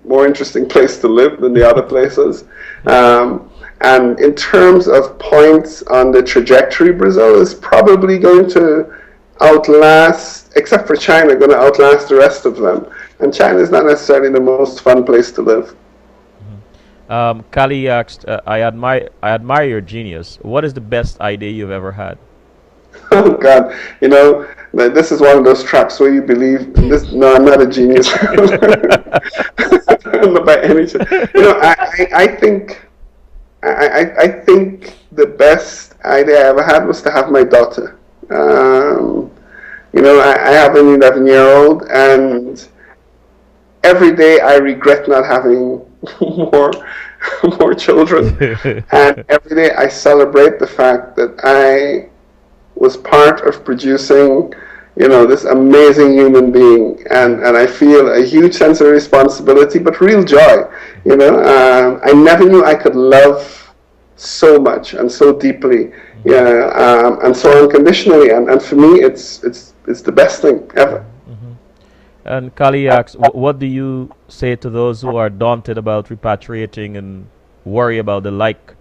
more interesting place to live than the other places. And in terms of points on the trajectory, Brazil is probably going to outlast, except for China, going to outlast the rest of them. And China is not necessarily the most fun place to live. Kali asked, I admire your genius. What is the best idea you've ever had? Oh God, this is one of those traps where you believe this. No, I'm not a genius. Not by any chance. I think the best idea I ever had was to have my daughter. I have an 11-year-old, and every day I regret not having more children. And every day I celebrate the fact that I was part of producing, this amazing human being, and I feel a huge sense of responsibility, but real joy. I never knew I could love so much and so deeply, and so unconditionally, and for me, it's the best thing ever. And Kali asks, what do you say to those who are daunted about repatriating and worry about the lack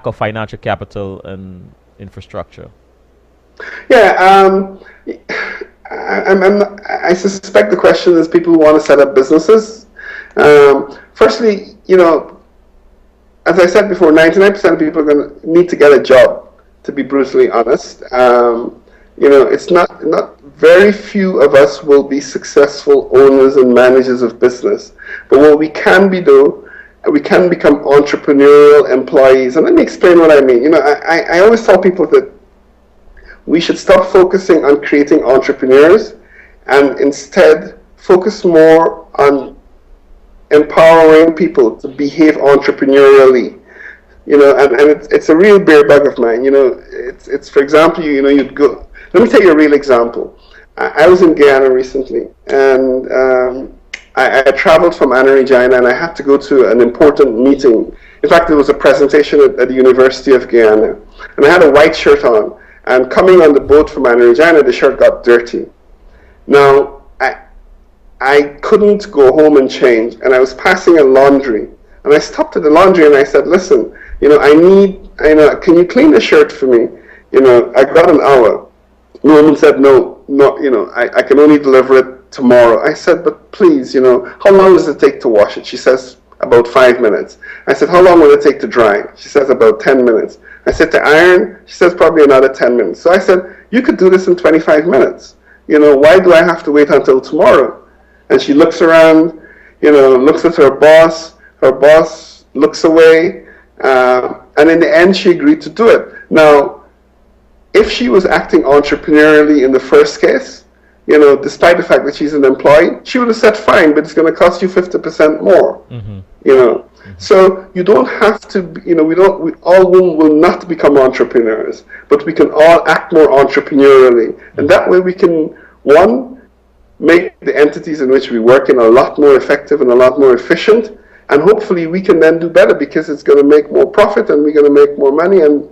of financial capital and infrastructure? Yeah, I suspect the question is people who want to set up businesses. Firstly, as I said before, 99% of people are going to need to get a job, to be brutally honest. It's not very few of us will be successful owners and managers of business. But what we can be, though, we can become entrepreneurial employees. And let me explain what I mean. I always tell people that we should stop focusing on creating entrepreneurs and instead focus more on empowering people to behave entrepreneurially. And it's a real bear bug of mine. It's for example, you'd go. Let me tell you a real example. I was in Guyana recently, and I traveled from Anna Regina, and I had to go to an important meeting. In fact, there was a presentation at the University of Guyana, and I had a white shirt on. And coming on the boat from Anna Regina, the shirt got dirty. Now, I couldn't go home and change, and I was passing a laundry, and I stopped at the laundry and I said, "Listen, can you clean the shirt for me? I got an hour." The woman said, "No, I can only deliver it tomorrow." I said, "But please, how long does it take to wash it?" She says, "About 5 minutes." I said, "How long will it take to dry?" She says, "About 10 minutes." I said, to iron? She says, probably another 10 minutes. So I said, you could do this in 25 minutes. Why do I have to wait until tomorrow? And she looks around, looks at her boss. Her boss looks away. And in the end, she agreed to do it. Now, if she was acting entrepreneurially in the first case, despite the fact that she's an employee, she would have said, fine, but it's going to cost you 50% more. So you don't have to, we all will not become entrepreneurs, but we can all act more entrepreneurially. And that way we can, one, make the entities in which we work in a lot more effective and a lot more efficient. And hopefully we can then do better because it's going to make more profit and we're going to make more money and,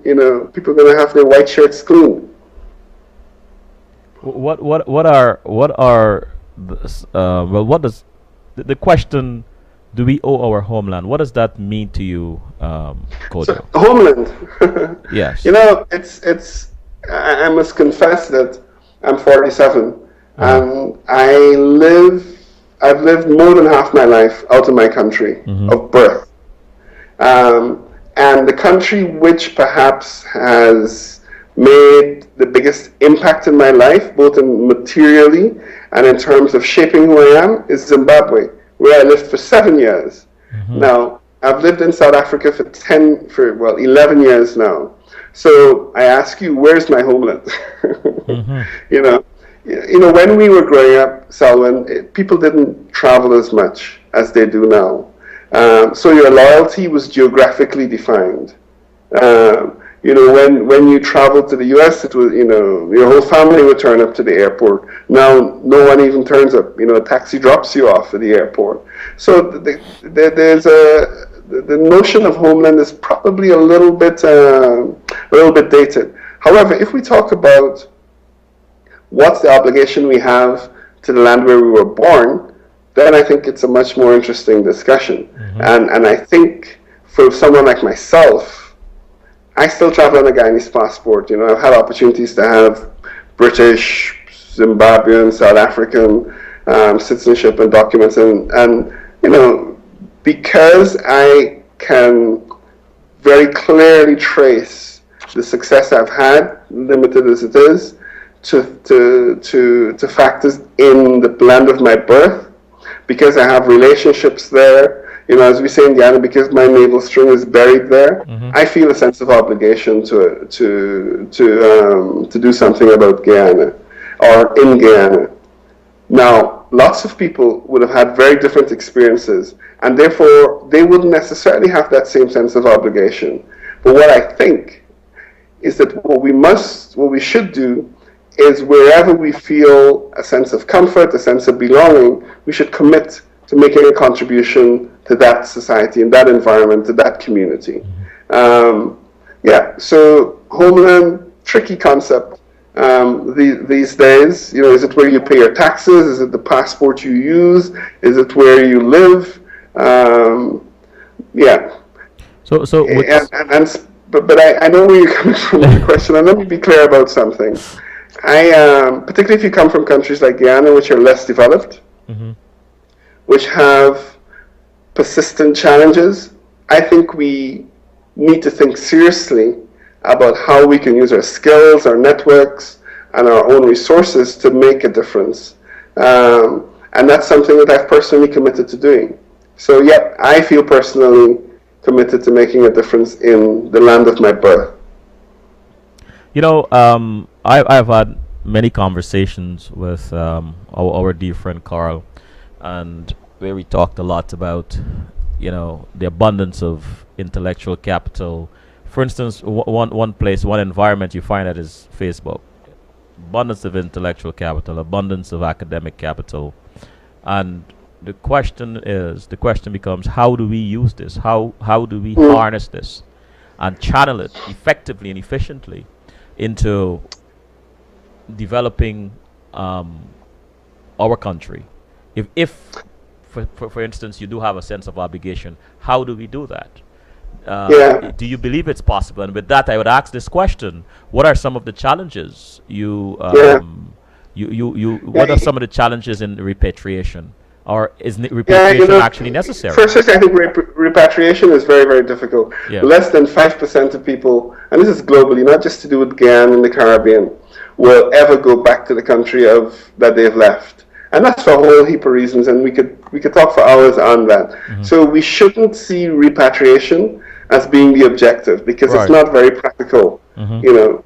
people are going to have their white shirts clean. What does the question, do we owe our homeland? What does that mean to you, Kojo? So, homeland. Yes. I must confess that I'm 47 and I've lived more than half my life out of my country of birth. And the country which perhaps has made the biggest impact in my life, both in materially and in terms of shaping who I am, is Zimbabwe, where I lived for 7 years. Now, I've lived in South Africa for 11 years now. So I ask you, where's my homeland? When we were growing up, Selwyn, people didn't travel as much as they do now. So your loyalty was geographically defined. When you traveled to the US, it was, your whole family would turn up to the airport. Now, no one even turns up. A taxi drops you off at the airport. So there's the notion of homeland is probably a little bit dated. However, if we talk about what's the obligation we have to the land where we were born, then I think it's a much more interesting discussion. And I think for someone like myself, I still travel on a Guyanese passport. I've had opportunities to have British, Zimbabwean, South African citizenship and documents. And because I can very clearly trace the success I've had, limited as it is, to factors in the land of my birth, because I have relationships there, as we say in Guyana, because my navel string is buried there, I feel a sense of obligation to do something about Guyana or in Guyana. Now, lots of people would have had very different experiences, and therefore they wouldn't necessarily have that same sense of obligation. But what I think is that what we should do is wherever we feel a sense of comfort, a sense of belonging, we should commit to making a contribution to that society, and that environment, to that community. So homeland, tricky concept these days. Is it where you pay your taxes? Is it the passport you use? Is it where you live? But I know where you're coming from with the question, and let me be clear about something. Particularly if you come from countries like Guyana, which are less developed, which have persistent challenges, I think we need to think seriously about how we can use our skills, our networks, and our own resources to make a difference. And that's something that I've personally committed to doing. So, I feel personally committed to making a difference in the land of my birth. I've had many conversations with our dear friend Carl, and where we talked a lot about, the abundance of intellectual capital. For instance, one environment you find that is Facebook. Abundance of intellectual capital, abundance of academic capital, and the question becomes, how do we use this? How do we harness this and channel it effectively and efficiently into developing our country? If for instance, you do have a sense of obligation, how do we do that? Do you believe it's possible? And with that, I would ask this question: what are some of the challenges what are some of the challenges in repatriation or is Yeah, repatriation actually necessary? first, I think repatriation is very, very difficult. Yeah. Less than 5% of people, and this is globally, not just to do with Guyana and the Caribbean, will ever go back to the country of that they've left. And that's for a whole heap of reasons, and we could talk for hours on that. So we shouldn't see repatriation as being the objective, because it's Right. not very practical. You know,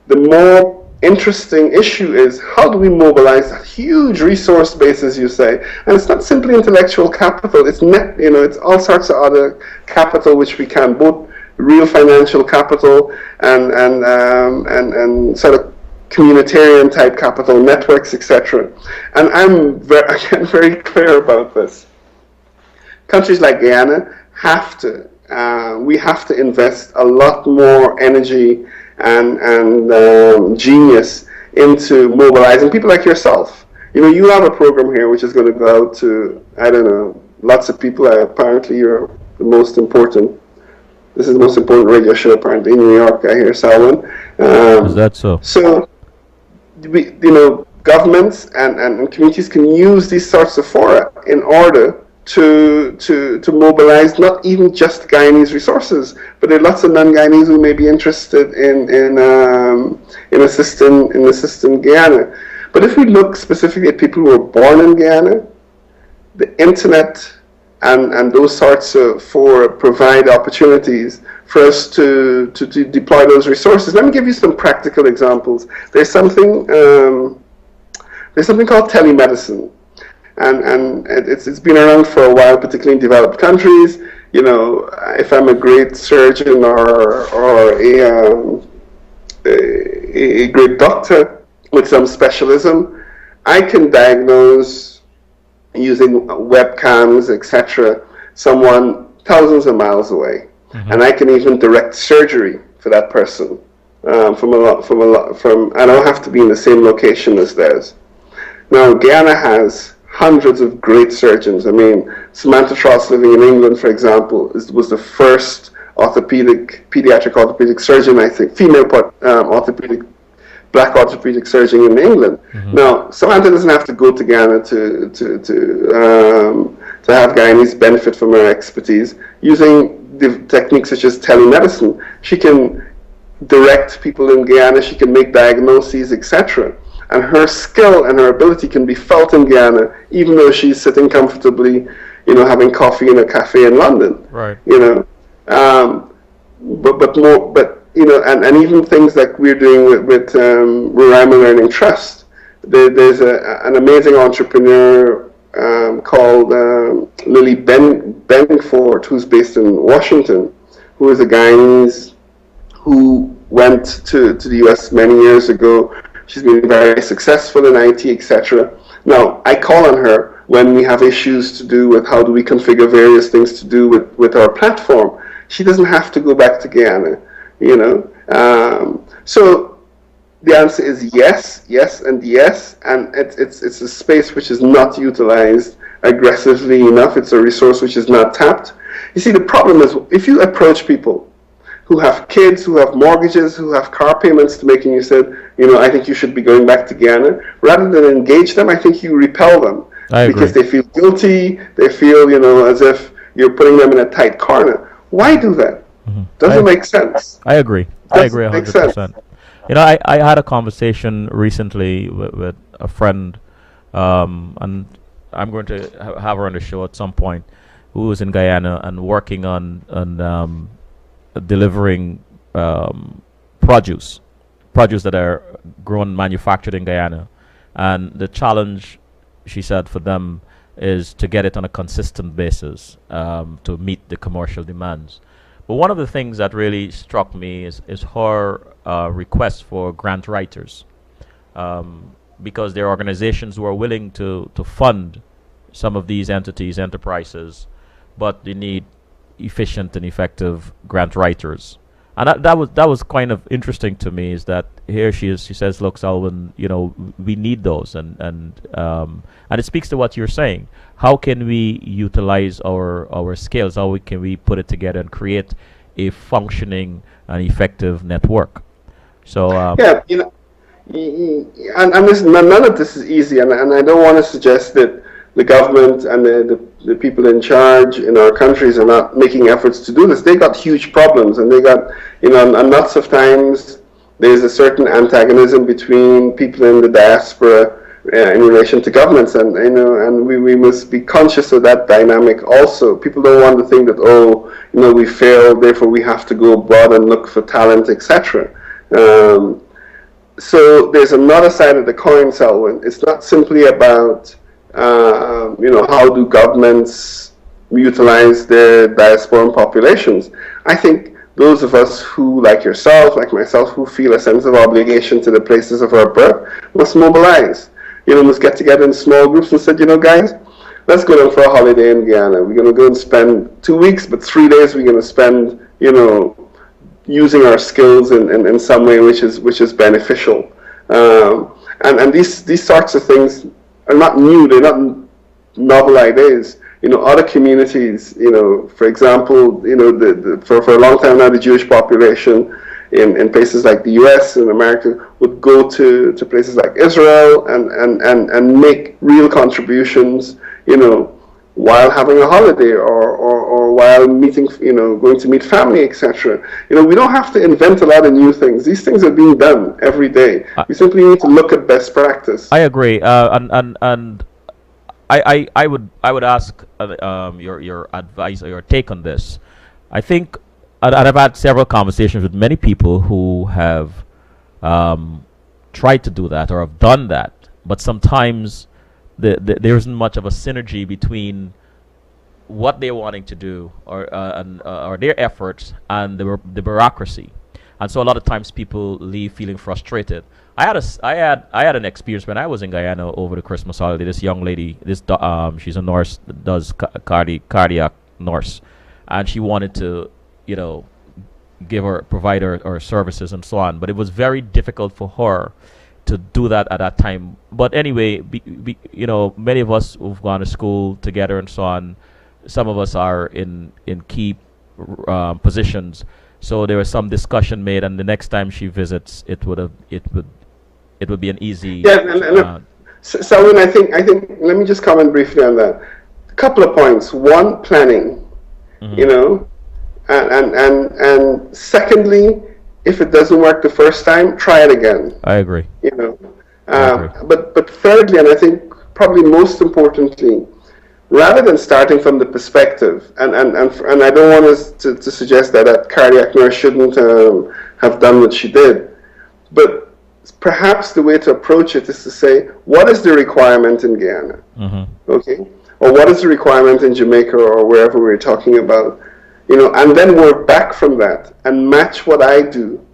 the more interesting issue is, how do we mobilize a huge resource base, as you say? And it's not simply intellectual capital, it's it's all sorts of other capital which we can, both real financial capital and sort of communitarian type capital, networks, etc. And I'm again very clear about this. Countries like Guyana we have to invest a lot more energy and genius into mobilizing people like yourself. You know, you have a program here which is going to go out to, I don't know, lots of people. Apparently you're the most important. This is the most important radio show apparently in New York, I hear, Selwyn. Is that so? So, governments and communities can use these sorts of fora in order to mobilize not even just Guyanese resources, but there are lots of non-Guyanese who may be interested in assisting Guyana. But if we look specifically at people who were born in Guyana, the internet and those sorts of fora provide opportunities for us to deploy those resources. Let me give you some practical examples. There's something called telemedicine. And it's been around for a while, particularly in developed countries. You know, if I'm a great surgeon or a great doctor with some specialism, I can diagnose using webcams, etc., someone thousands of miles away, and I can even direct surgery for that person from. I don't have to be in the same location as theirs. Now, Guyana has hundreds of great surgeons. I mean, Samantha Tross, living in England, for example, was the first pediatric orthopedic surgeon, I think, female black orthopedic surgeon in England. Now, Samantha doesn't have to go to Ghana to have Guyanese benefit from her expertise. Using the techniques such as telemedicine, she can direct people in Guyana, she can make diagnoses, etc. And her skill and her ability can be felt in Guyana, even though she's sitting comfortably, having coffee in a cafe in London. Right. And even things like we're doing with Roraima Learning Trust. There's an amazing entrepreneur called Lily Benningford, who's based in Washington, who is a Guyanese who went to the US many years ago. She's been very successful in IT, etc. Now, I call on her when we have issues to do with how do we configure various things to do with our platform. She doesn't have to go back to Guyana, So the answer is yes, and yes, and it's a space which is not utilized aggressively enough. It's a resource which is not tapped. You see, the problem is if you approach people who have kids, who have mortgages, who have car payments to make, and you said, I think you should be going back to Guyana, rather than engage them, I think you repel them. Because they feel guilty, they feel, as if you're putting them in a tight corner. Why do that? Doesn't make sense. I agree. I agree 100%. I had a conversation recently with a friend, and I'm going to have her on the show at some point, who was in Guyana and working on delivering produce that are grown and manufactured in Guyana. And the challenge, she said, for them is to get it on a consistent basis to meet the commercial demands. But one of the things that really struck me is her request for grant writers, because there are organizations who are willing to fund some of these enterprises, but they need efficient and effective grant writers. And that was kind of interesting to me, is that here she says, look, Selwyn, we need those, and it speaks to what you're saying. How can we utilize our skills? How can we put it together and create a functioning and effective network? So and listen, none of this is easy, and I don't want to suggest that the government and the people in charge in our countries are not making efforts to do this, they got huge problems, and they got, and lots of times there's a certain antagonism between people in the diaspora in relation to governments, and we must be conscious of that dynamic also. People don't want to think that, we failed, therefore we have to go abroad and look for talent, etc. So there's another side of the coin, Selwyn. It's not simply about how do governments utilize their diasporan populations. I think those of us who, like yourself, like myself, who feel a sense of obligation to the places of our birth, must mobilize. Must get together in small groups and said, guys, let's go down for a holiday in Guyana. We're going to go and spend 2 weeks, but 3 days we're going to spend, using our skills in some way which is beneficial. And these sorts of things are not new. They're not novel ideas. Other communities, for example, for a long time now, the Jewish population in places like the U.S. and America would go to places like Israel and make real contributions, while having a holiday or while meeting, going to meet family, etc. We don't have to invent a lot of new things. These things are being done every day. We simply need to look at best practice. I agree, and I would ask your advice or your take on this. I think, and I've had several conversations with many people who have tried to do that or have done that, but sometimes there isn't much of a synergy between what they're wanting to do or their efforts and the bureaucracy, and so a lot of times people leave feeling frustrated. I had an experience when I was in Guyana over the Christmas holiday. This young lady, she's a nurse, does cardiac nurse, and she wanted to, provide her services and so on. But it was very difficult for her to do that at that time. But anyway, many of us who've gone to school together and so on, some of us are in key positions. So there was some discussion made, and the next time she visits, it would be an easy. Yeah, Selwyn, I think. Let me just comment briefly on that. A couple of points. One, planning. Mm-hmm. And secondly, if it doesn't work the first time, try it again. I agree. But thirdly, and I think probably most importantly, rather than starting from the perspective, and I don't want us to suggest that a cardiac nurse shouldn't have done what she did, but perhaps the way to approach it is to say, what is the requirement in Guyana? Mm-hmm. Okay? Or what is the requirement in Jamaica or wherever we're talking about? And then work back from that and match what I do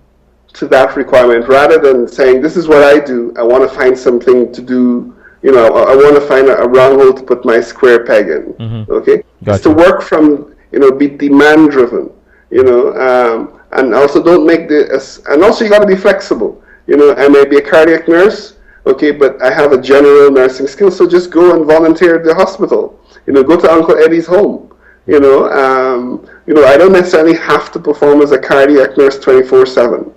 to that requirement, rather than saying, this is what I do, I want to find something to do, I want to find a round hole to put my square peg in. Mm-hmm. Okay? Gotcha. It's to work from, be demand driven, and also don't make and also you got to be flexible. I may be a cardiac nurse, okay, but I have a general nursing skill, so just go and volunteer at the hospital. Go to Uncle Eddie's home. I don't necessarily have to perform as a cardiac nurse 24/7.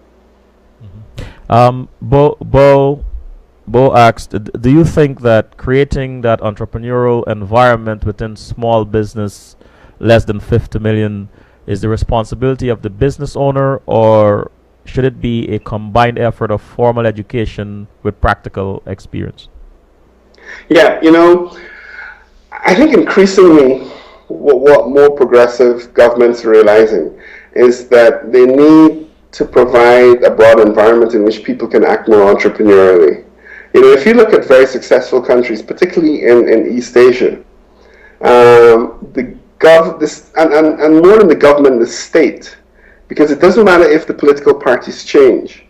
Bo asked, do you think that creating that entrepreneurial environment within small business less than 50 million is the responsibility of the business owner, or should it be a combined effort of formal education with practical experience? Yeah, I think increasingly what more progressive governments are realizing is that they need to provide a broad environment in which people can act more entrepreneurially. If you look at very successful countries, particularly in East Asia, and more than the government, the state, because it doesn't matter if the political parties change.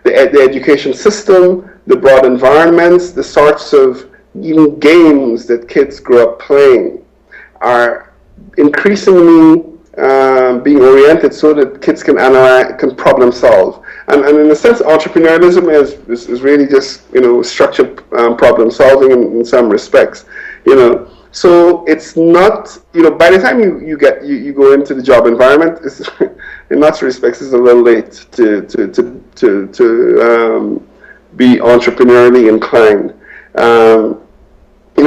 The education system, the broad environments, the sorts of even games that kids grow up playing are increasingly being oriented so that kids can analyze, can problem solve. And in a sense, entrepreneurialism is really just, structured problem solving in some respects, So it's not, by the time you go into the job environment, in lots of respects, it's a little late to be entrepreneurially inclined.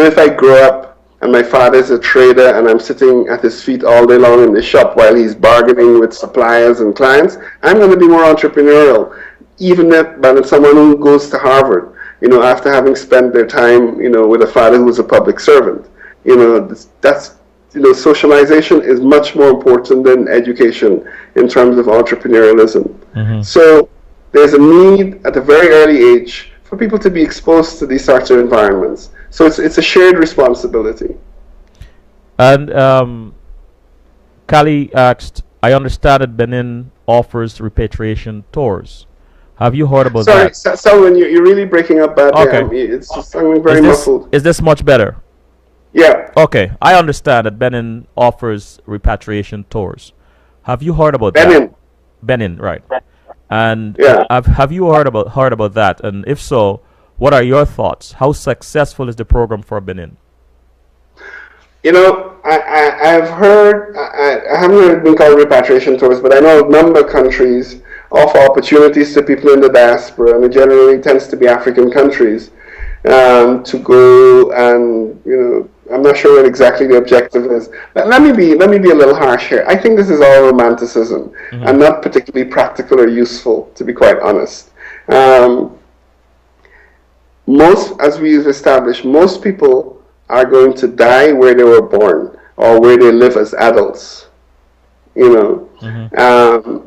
If I grow up and my father's a trader, and I'm sitting at his feet all day long in the shop while he's bargaining with suppliers and clients, I'm going to be more entrepreneurial, even if than someone who goes to Harvard, after having spent their time, with a father who was a public servant. That's socialization is much more important than education in terms of entrepreneurialism. Mm-hmm. So there's a need at a very early age for people to be exposed to these sorts of environments. So it's a shared responsibility. And Kali asked, I understand that Benin offers repatriation tours. Have you heard about that? Sorry, Selwyn, you're really breaking up badly. Okay. It's sounding very muffled. Is this much better? Yeah. Okay, I understand that Benin offers repatriation tours. Have you heard about Benin. that? Benin, right? And Yeah. have you heard about that? And if so, what are your thoughts? How successful is the program for Benin? I've heard, I haven't heard it being called repatriation tours, but I know a number of countries offer opportunities to people in the diaspora, and it generally tends to be African countries, to go and, I'm not sure what exactly the objective is. Let me be a little harsh here. I think this is all romanticism, Mm-hmm. and not particularly practical or useful, to be quite honest. As we've established, most people are going to die where they were born or where they live as adults. Mm-hmm.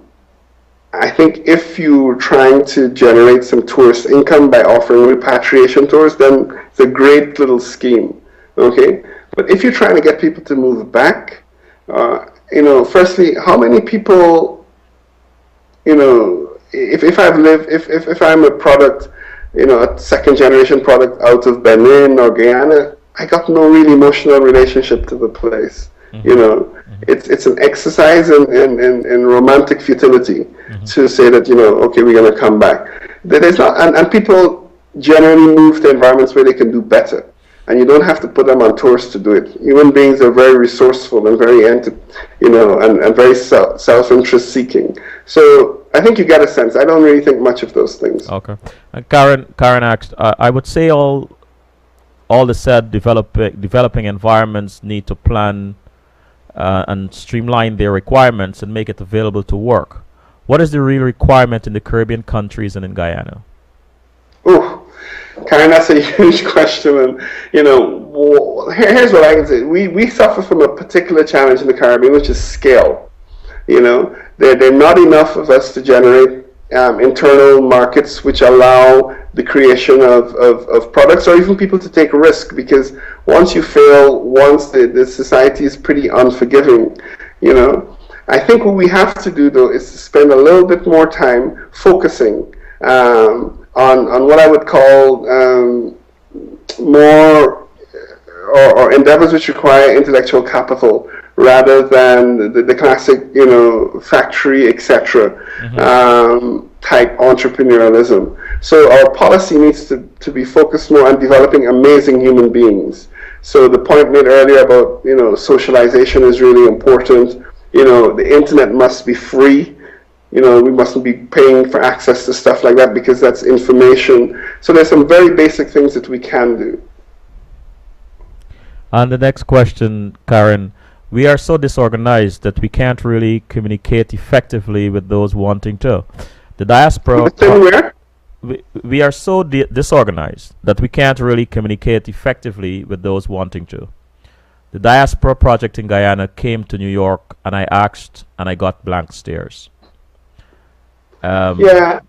I think if you're trying to generate some tourist income by offering repatriation tours, then it's a great little scheme. Okay, but if you're trying to get people to move back, firstly, how many people, if I'm a product, a second generation product out of Benin or Guyana, I got no really emotional relationship to the place. Mm-hmm. It's an exercise in romantic futility to say that, okay, we're going to come back. There's not, and people generally move to environments where they can do better. And you don't have to put them on tours to do it. Human beings are very resourceful and very, and very self-interest seeking. So I think you get a sense. I don't really think much of those things. Okay. Karen asked, I would say all the said developing environments need to plan and streamline their requirements and make it available to work. What is the real requirement in the Caribbean countries and in Guyana? Ooh, Karen, that's a huge question. And, here's what I can say. We suffer from a particular challenge in the Caribbean, which is scale. There are not enough of us to generate internal markets which allow the creation of products or even people to take risk, because once you fail, the society is pretty unforgiving. I think what we have to do, though, is to spend a little bit more time focusing on what I would call more or endeavors which require intellectual capital rather than the classic, factory, etc. Type entrepreneurialism. So our policy needs to be focused more on developing amazing human beings. So the point made earlier about, socialization is really important. The internet must be free. We mustn't be paying for access to stuff like that because that's information. So there's some very basic things that we can do. And the next question, Karen. We are so disorganized that we can't really communicate effectively with those wanting to. The diaspora... We are so disorganized that we can't really communicate effectively with those wanting to. The Diaspora Project in Guyana came to New York, and I asked, and I got blank stares. Yeah.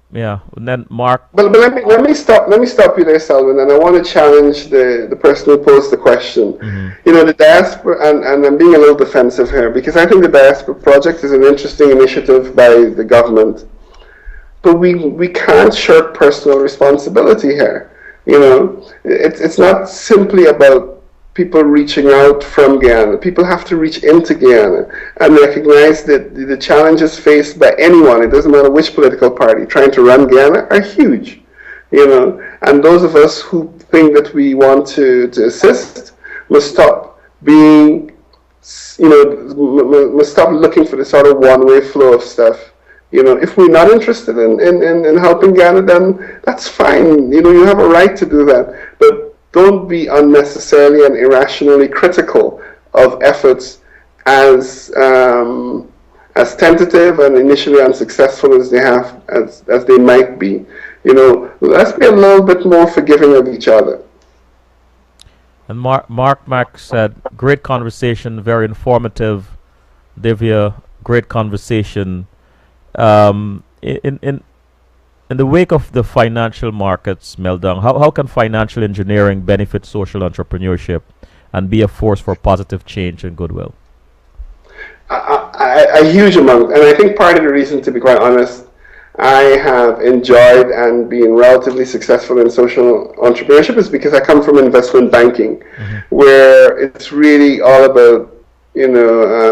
And then Mark. But let me stop you there, Selwyn, and I want to challenge the person who posed the question. Mm-hmm. The diaspora, and I'm being a little defensive here because I think the Diaspora Project is an interesting initiative by the government, but we can't shirk personal responsibility here. It's not simply about people reaching out from Guyana. People have to reach into Guyana and recognize that the challenges faced by anyone, it doesn't matter which political party, trying to run Guyana are huge. And those of us who think that we want to assist must stop being, must stop looking for the sort of one-way flow of stuff. If we're not interested in helping Guyana, then that's fine. You have a right to do that. But don't be unnecessarily and irrationally critical of efforts as as tentative and initially unsuccessful as they might be. Let's be a little bit more forgiving of each other. And Mark Mack said, great conversation, very informative. Divya, great conversation. In the wake of the financial markets meltdown, how can financial engineering benefit social entrepreneurship and be a force for positive change and goodwill? A huge amount. And I think part of the reason, to be quite honest, I have enjoyed and been relatively successful in social entrepreneurship is because I come from investment banking, where it's really all about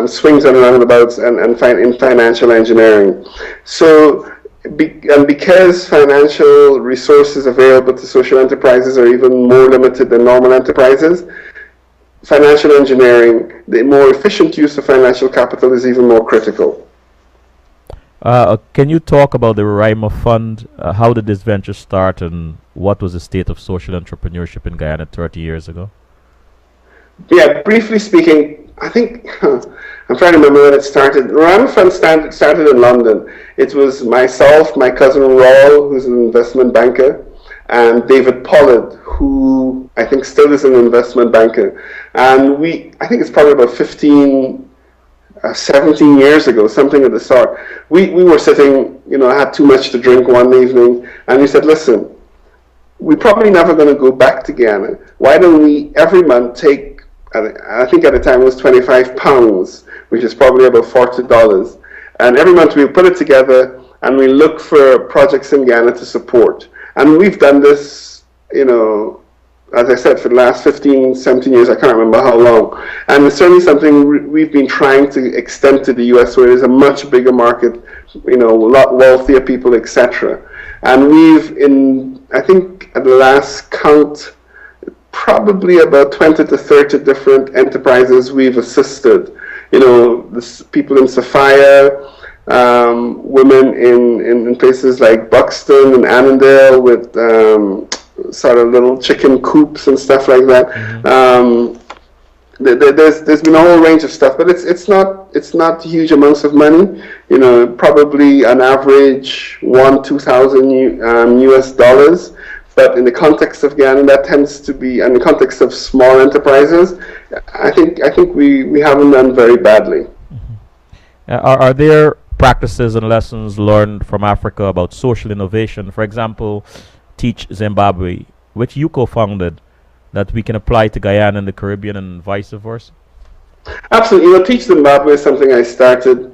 swings and roundabouts and in financial engineering. So, because financial resources available to social enterprises are even more limited than normal enterprises, financial engineering, the more efficient use of financial capital is even more critical. Can you talk about the Rima Fund? How did this venture start, and what was the state of social entrepreneurship in Guyana 30 years ago? Yeah, briefly speaking, I think I'm trying to remember when it started. The Rima Fund started in London. It was myself, my cousin Raul, who's an investment banker, and David Pollard, who I think still is an investment banker. And I think it's probably about 17 years ago, something of the sort. We were sitting, I had too much to drink one evening, and we said, listen, we're probably never going to go back to Guyana. Why don't we every month take, I think at the time it was £25, which is probably about $40. And every month we put it together and we look for projects in Guyana to support. And we've done this, as I said, for the last 15, 17 years, I can't remember how long. And it's certainly something we've been trying to extend to the US, where there's a much bigger market, a lot wealthier people, etc. And I think at the last count, probably about 20 to 30 different enterprises we've assisted. People in Sophia, women in places like Buxton and Annandale with sort of little chicken coops and stuff like that. There's been a whole range of stuff, but it's not huge amounts of money. Probably on average $2,000 US dollars. But in the context of Guyana, that tends to be, in the context of small enterprises, I think we haven't done very badly. Are there practices and lessons learned from Africa about social innovation? For example, Teach Zimbabwe, which you co-founded, that we can apply to Guyana and the Caribbean and vice versa? Absolutely. Teach Zimbabwe is something I started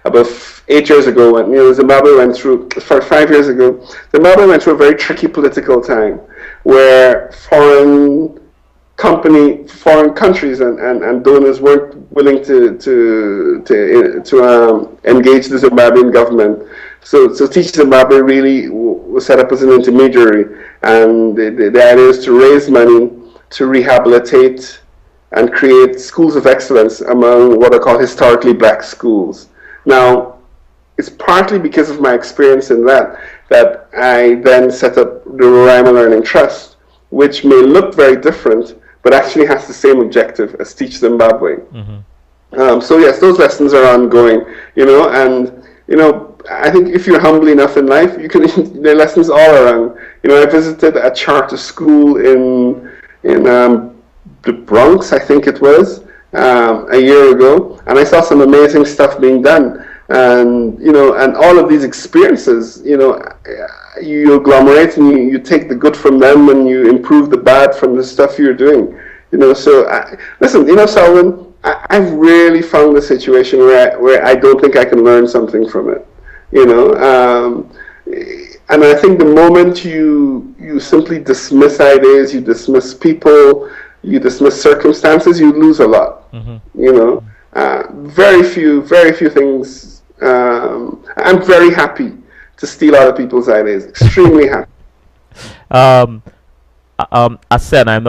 about 8 years ago when Zimbabwe went through, 5 years ago, Zimbabwe went through a very tricky political time where foreign countries and donors weren't willing to engage the Zimbabwean government. So Teach Zimbabwe really was set up as an intermediary, and the idea is to raise money to rehabilitate and create schools of excellence among what are called historically black schools. Now, it's partly because of my experience in that I then set up the Roraima Learning Trust, which may look very different, but actually has the same objective as Teach Zimbabwe. So yes, those lessons are ongoing, and I think if you're humble enough in life, you can. There are lessons all around. I visited a charter school in the Bronx, I think it was, a year ago, and I saw some amazing stuff being done. And and all of these experiences, you agglomerate and you take the good from them and you improve the bad from the stuff you're doing. So listen, Selwyn, I've really found a situation where I don't think I can learn something from it. And I think the moment you simply dismiss ideas, you dismiss people, you dismiss circumstances, you lose a lot. Very few things. I'm very happy to steal other people's ideas. Extremely happy. ASEN,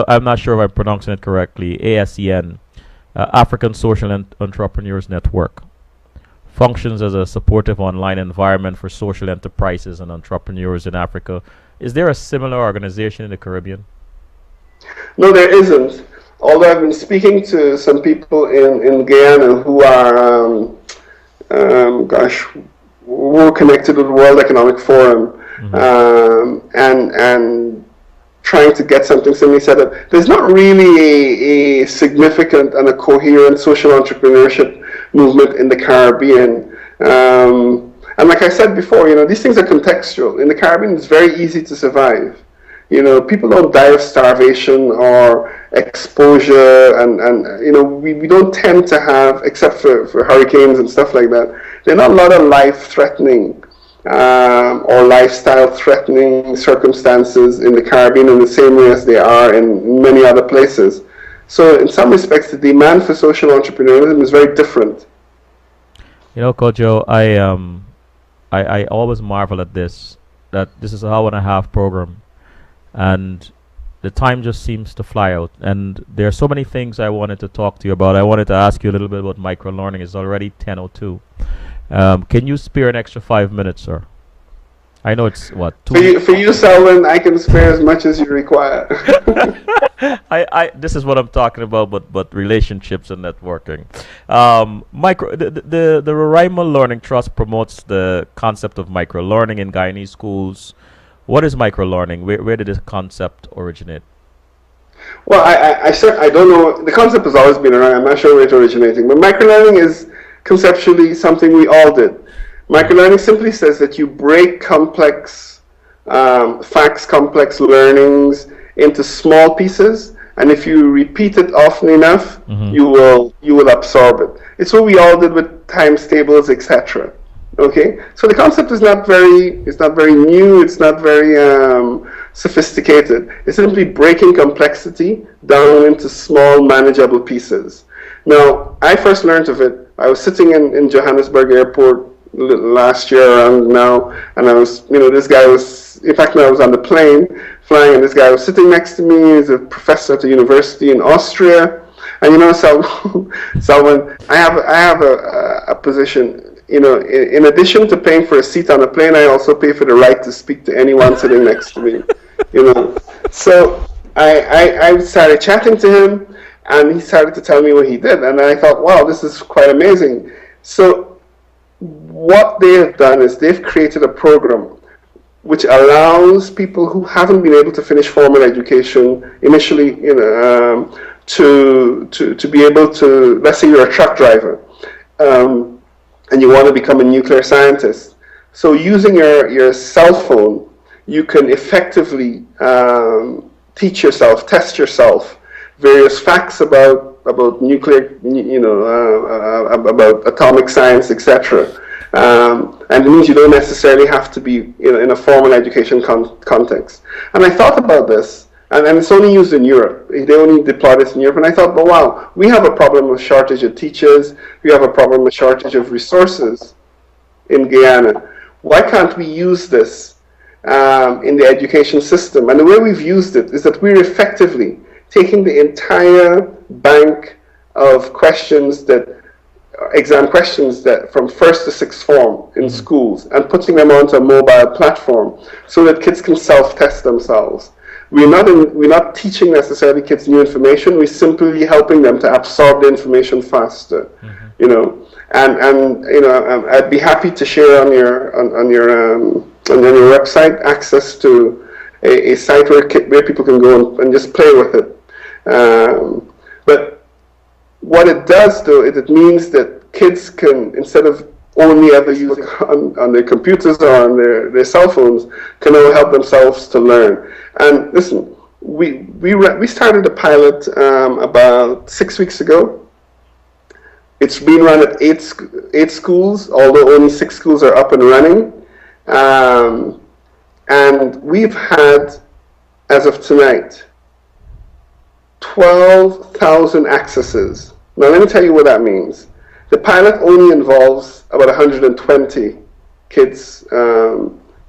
I'm not sure if I'm pronouncing it correctly. ASEN, African Social Entrepreneurs Network, functions as a supportive online environment for social enterprises and entrepreneurs in Africa. Is there a similar organization in the Caribbean? No, there isn't. Although I've been speaking to some people in Guyana who are, gosh, who connected with the World Economic Forum, and trying to get something similarly set up. There's not really a significant and a coherent social entrepreneurship movement in the Caribbean. And like I said before, these things are contextual. In the Caribbean, it's very easy to survive. People don't die of starvation or exposure, and we don't tend to have, except for hurricanes and stuff like that, there are not a lot of life-threatening or lifestyle-threatening circumstances in the Caribbean in the same way as they are in many other places. So in some respects, the demand for social entrepreneurialism is very different. Kojo, I always marvel at this, that this is a hour-and-a-half program, and the time just seems to fly out. And there are so many things I wanted to talk to you about. I wanted to ask you a little bit about micro-learning. It's already 10:02. Can you spare an extra 5 minutes, sir? I know it's what, 2 For you, Selwyn, I can spare as much as you require. This is what I'm talking about, but relationships and networking. The Roraima Learning Trust promotes the concept of micro learning in Guyanese schools. What is micro learning? Where did this concept originate? Well, I don't know. The concept has always been around. I'm not sure where it's originating, but micro learning is conceptually something we all did. Microlearning simply says that you break complex facts, complex learnings into small pieces, and if you repeat it often enough, you will absorb it. It's what we all did with times tables, etc. Okay, so the concept is not very new. It's not very sophisticated. It's simply breaking complexity down into small, manageable pieces. Now, I first learned of it. I was sitting in Johannesburg Airport last year around now, and I was, this guy was, in fact, when I was on the plane flying, and this guy was sitting next to me. He's a professor at a university in Austria, and Selwyn, I have a position. In addition to paying for a seat on a plane, I also pay for the right to speak to anyone sitting next to me. So I started chatting to him, and he started to tell me what he did, and I thought, wow, this is quite amazing. So what they have done is they've created a program which allows people who haven't been able to finish formal education initially, to be able to, let's say you're a truck driver, and you want to become a nuclear scientist. So using your cell phone, you can effectively teach yourself, test yourself, various facts about nuclear, about atomic science, etc. And it means you don't necessarily have to be in a formal education context. And I thought about this, and it's only used in Europe. They only deploy this in Europe. And I thought, but wow, we have a problem with shortage of teachers. We have a problem with shortage of resources in Guyana. Why can't we use this in the education system? And the way we've used it is that we're effectively taking the entire bank of questions exam questions that from first to sixth form in schools, and putting them onto a mobile platform so that kids can self-test themselves. We're not teaching necessarily kids new information. We're simply helping them to absorb the information faster. I'd be happy to share on your website access to a site where people can go and just play with it. But what it does, though, is it means that kids can, instead of only ever using on their computers or on their cell phones, can now help themselves to learn. And listen, we started a pilot about 6 weeks ago. It's been run at eight schools, although only 6 schools are up and running. And we've had, as of tonight, 12,000 accesses. Now let me tell you what that means. The pilot only involves about 120 kids,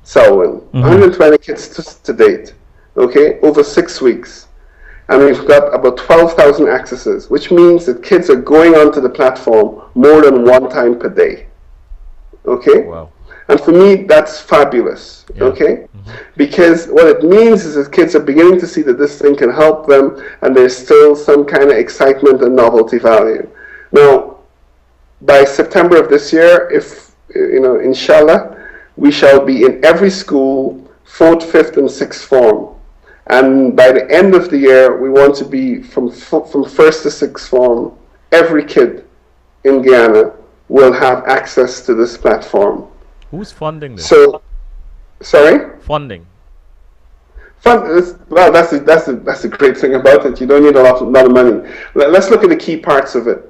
Selwyn. 120 kids to date, okay, over 6 weeks. And we've got about 12,000 accesses, which means that kids are going onto the platform more than one time per day, okay? Wow. And for me, that's fabulous, Yeah. okay? Because what it means is that kids are beginning to see that this thing can help them, and there's still some kind of excitement and novelty value. Now, by September of this year, if, inshallah, we shall be in every school, 4th, 5th, and 6th form. And by the end of the year, we want to be from 1st to 6th form, every kid in Guyana will have access to this platform. Who's funding this? So, sorry? Funding. Well, that's the great thing about it. You don't need a lot of money. Let's look at the key parts of it.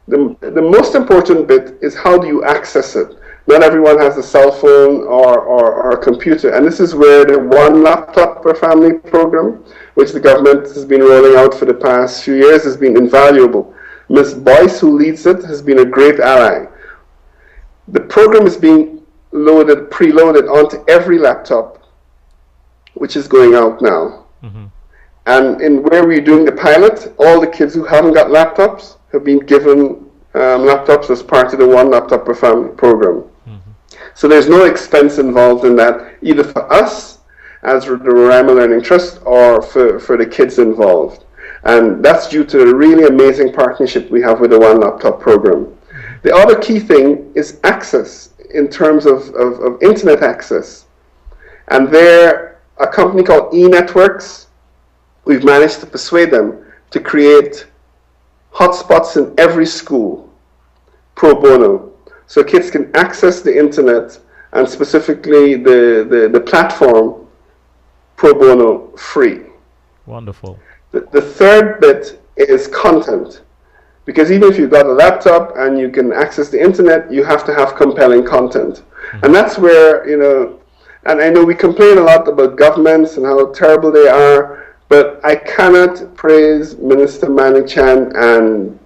The most important bit is how do you access it? Not everyone has a cell phone or a computer, and this is where the one laptop per family program, which the government has been rolling out for the past few years, has been invaluable. Ms. Boyce, who leads it, has been a great ally. The program is being preloaded onto every laptop, which is going out now. And in where we're doing the pilot, all the kids who haven't got laptops have been given laptops as part of the one laptop per family program. So there's no expense involved in that, either for us as the Roraima Learning Trust or for the kids involved. And that's due to a really amazing partnership we have with the One Laptop program. The other key thing is access in terms of internet access. And there, a company called eNetworks, we've managed to persuade them to create hotspots in every school, pro bono. So kids can access the internet and specifically the platform pro bono free. Wonderful. The third bit is content. Because even if you've got a laptop and you can access the internet, you have to have compelling content. And that's where, and I know we complain a lot about governments and how terrible they are, but I cannot praise Minister Manichan and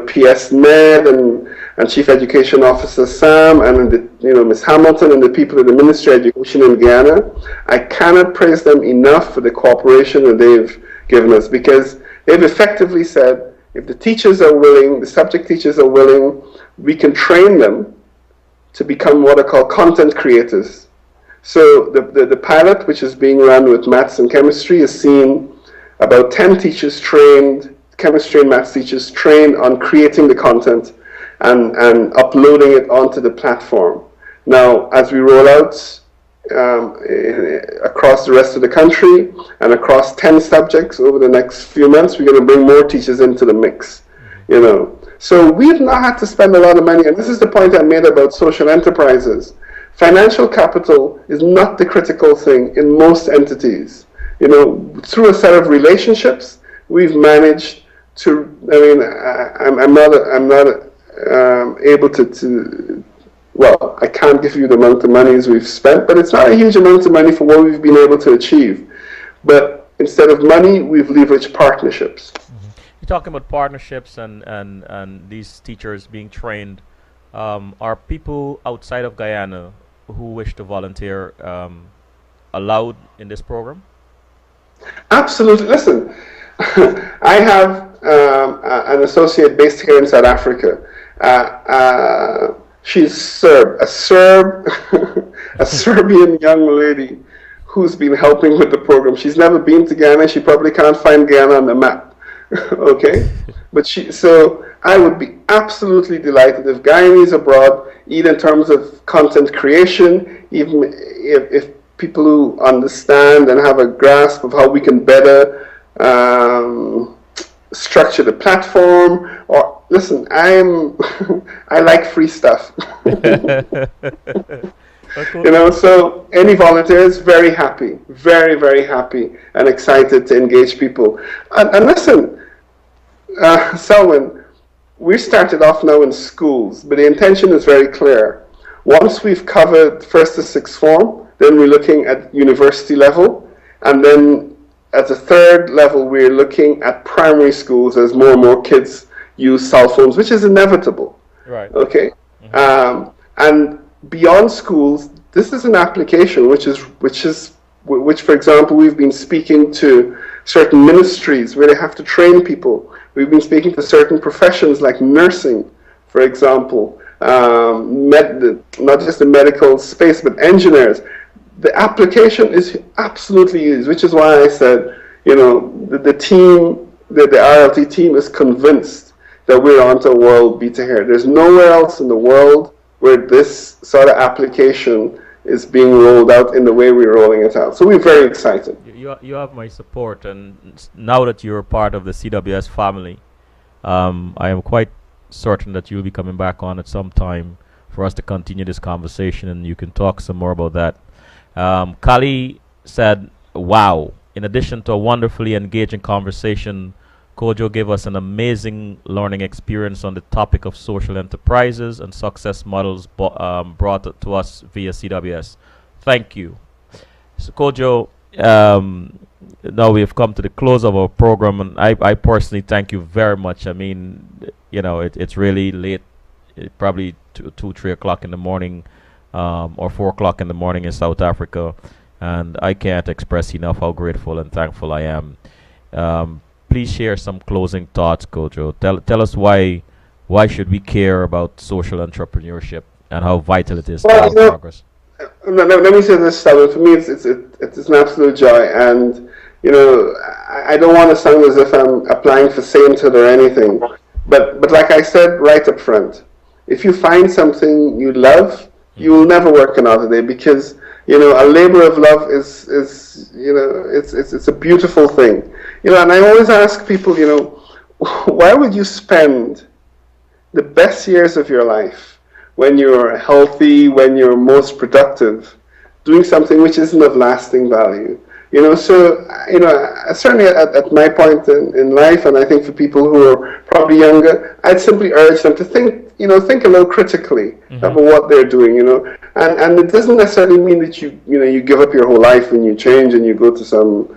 PS Ned and Chief Education Officer Sam and Ms. Hamilton and the people in the Ministry of Education in Guyana. I cannot praise them enough for the cooperation that they've given us, because they've effectively said, if the teachers are willing, the subject teachers are willing, we can train them to become what are called content creators. So the pilot, which is being run with maths and chemistry, has seen about 10 teachers trained, chemistry and maths teachers trained on creating the content and uploading it onto the platform. Now, as we roll out across the rest of the country and across 10 subjects over the next few months, we're going to bring more teachers into the mix, So we've not had to spend a lot of money, and this is the point I made about social enterprises. Financial capital is not the critical thing in most entities. Through a set of relationships, we've managed to, I'm not able to well, I can't give you the amount of monies we've spent, but it's not a huge amount of money for what we've been able to achieve. But instead of money, we've leveraged partnerships. You're talking about partnerships and these teachers being trained. Are people outside of Guyana who wish to volunteer allowed in this program? Absolutely. Listen, I have an associate based here in South Africa. She's Serb, a Serbian young lady who's been helping with the program. She's never been to Guyana. She probably can't find Guyana on the map. Okay? But so I would be absolutely delighted if Guyanese abroad, either in terms of content creation, even if people who understand and have a grasp of how we can better structure the platform, or listen, I like free stuff. So any volunteers, very happy, very, very happy and excited to engage people. And listen, Selwyn, we started off now in schools, but the intention is very clear. Once we've covered first to sixth form, then we're looking at university level, and then at the third level, we're looking at primary schools as more and more kids use cell phones, which is inevitable. Right. Okay. And beyond schools, this is an application which, for example, we've been speaking to certain ministries where they have to train people. We've been speaking to certain professions like nursing, for example, not just the medical space, but engineers. The application is absolutely huge, which is why I said, the team, the RLT team is convinced that we're onto a world beater here. There's nowhere else in the world where this sort of application is being rolled out in the way we're rolling it out. So we're very excited. You have my support, and now that you're part of the CWS family, I am quite certain that you'll be coming back on at some time for us to continue this conversation, and you can talk some more about that. Kali said, wow, in addition to a wonderfully engaging conversation, Kojo gave us an amazing learning experience on the topic of social enterprises and success models brought to us via CWS. Thank you. So, Kojo, now we have come to the close of our program, and I personally thank you very much. I mean, it's really late, probably 3 o'clock in the morning, or 4 o'clock in the morning in South Africa, and I can't express enough how grateful and thankful I am. Please share some closing thoughts, Kojo. Tell us why should we care about social entrepreneurship and how vital it is to our progress. Let me say this, Selwyn. For me, it's an absolute joy, and I don't want to sound as if I'm applying for sainthood or anything, but like I said right up front, if you find something you love, you will never work another day, because a labor of love is it's a beautiful thing. And I always ask people, why would you spend the best years of your life, when you're healthy, when you're most productive, doing something which isn't of lasting value? Certainly at my point in life, and I think for people who are probably younger, I'd simply urge them to think a little critically about what they're doing, and it doesn't necessarily mean that you give up your whole life and you change and you go to some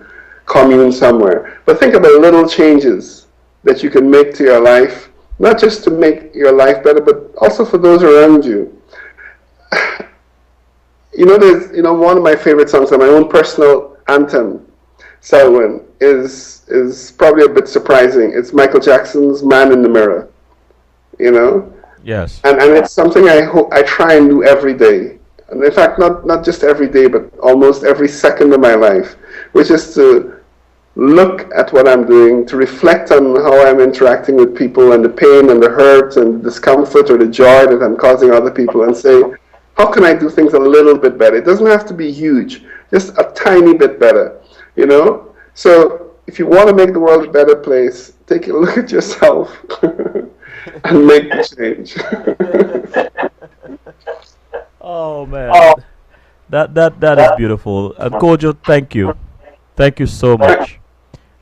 commune somewhere, but think about little changes that you can make to your life, not just to make your life better, but also for those around you. There's one of my favorite songs, and my own personal anthem, Selwyn, is probably a bit surprising. It's Michael Jackson's "Man in the Mirror." Yes. And it's something I try and do every day, and in fact, not just every day, but almost every second of my life, which is to look at what I'm doing, to reflect on how I'm interacting with people, and the pain and the hurt and the discomfort or the joy that I'm causing other people, and say, how can I do things a little bit better? It doesn't have to be huge, just a tiny bit better, So if you want to make the world a better place, take a look at yourself and make the change. Oh man, that is beautiful. And Kojo, thank you so much.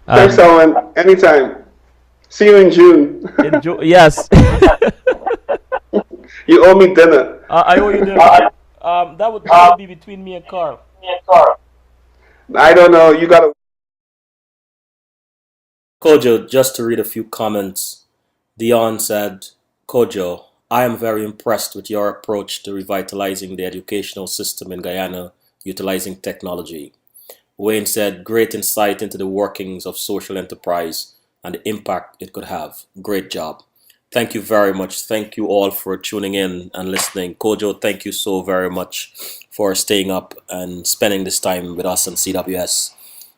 Thanks, Selwyn. Anytime. See you in June. Yes. You owe me dinner. I owe you dinner. That would be between me and Carl. I don't know. You gotta. Kojo, just to read a few comments. Dion said, Kojo, I am very impressed with your approach to revitalizing the educational system in Guyana utilizing technology. Wayne said, great insight into the workings of social enterprise and the impact it could have. Great job. Thank you very much. Thank you all for tuning in and listening. Kojo, thank you so very much for staying up and spending this time with us on CWS.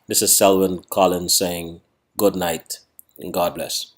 This is Selwyn Collins saying good night and God bless.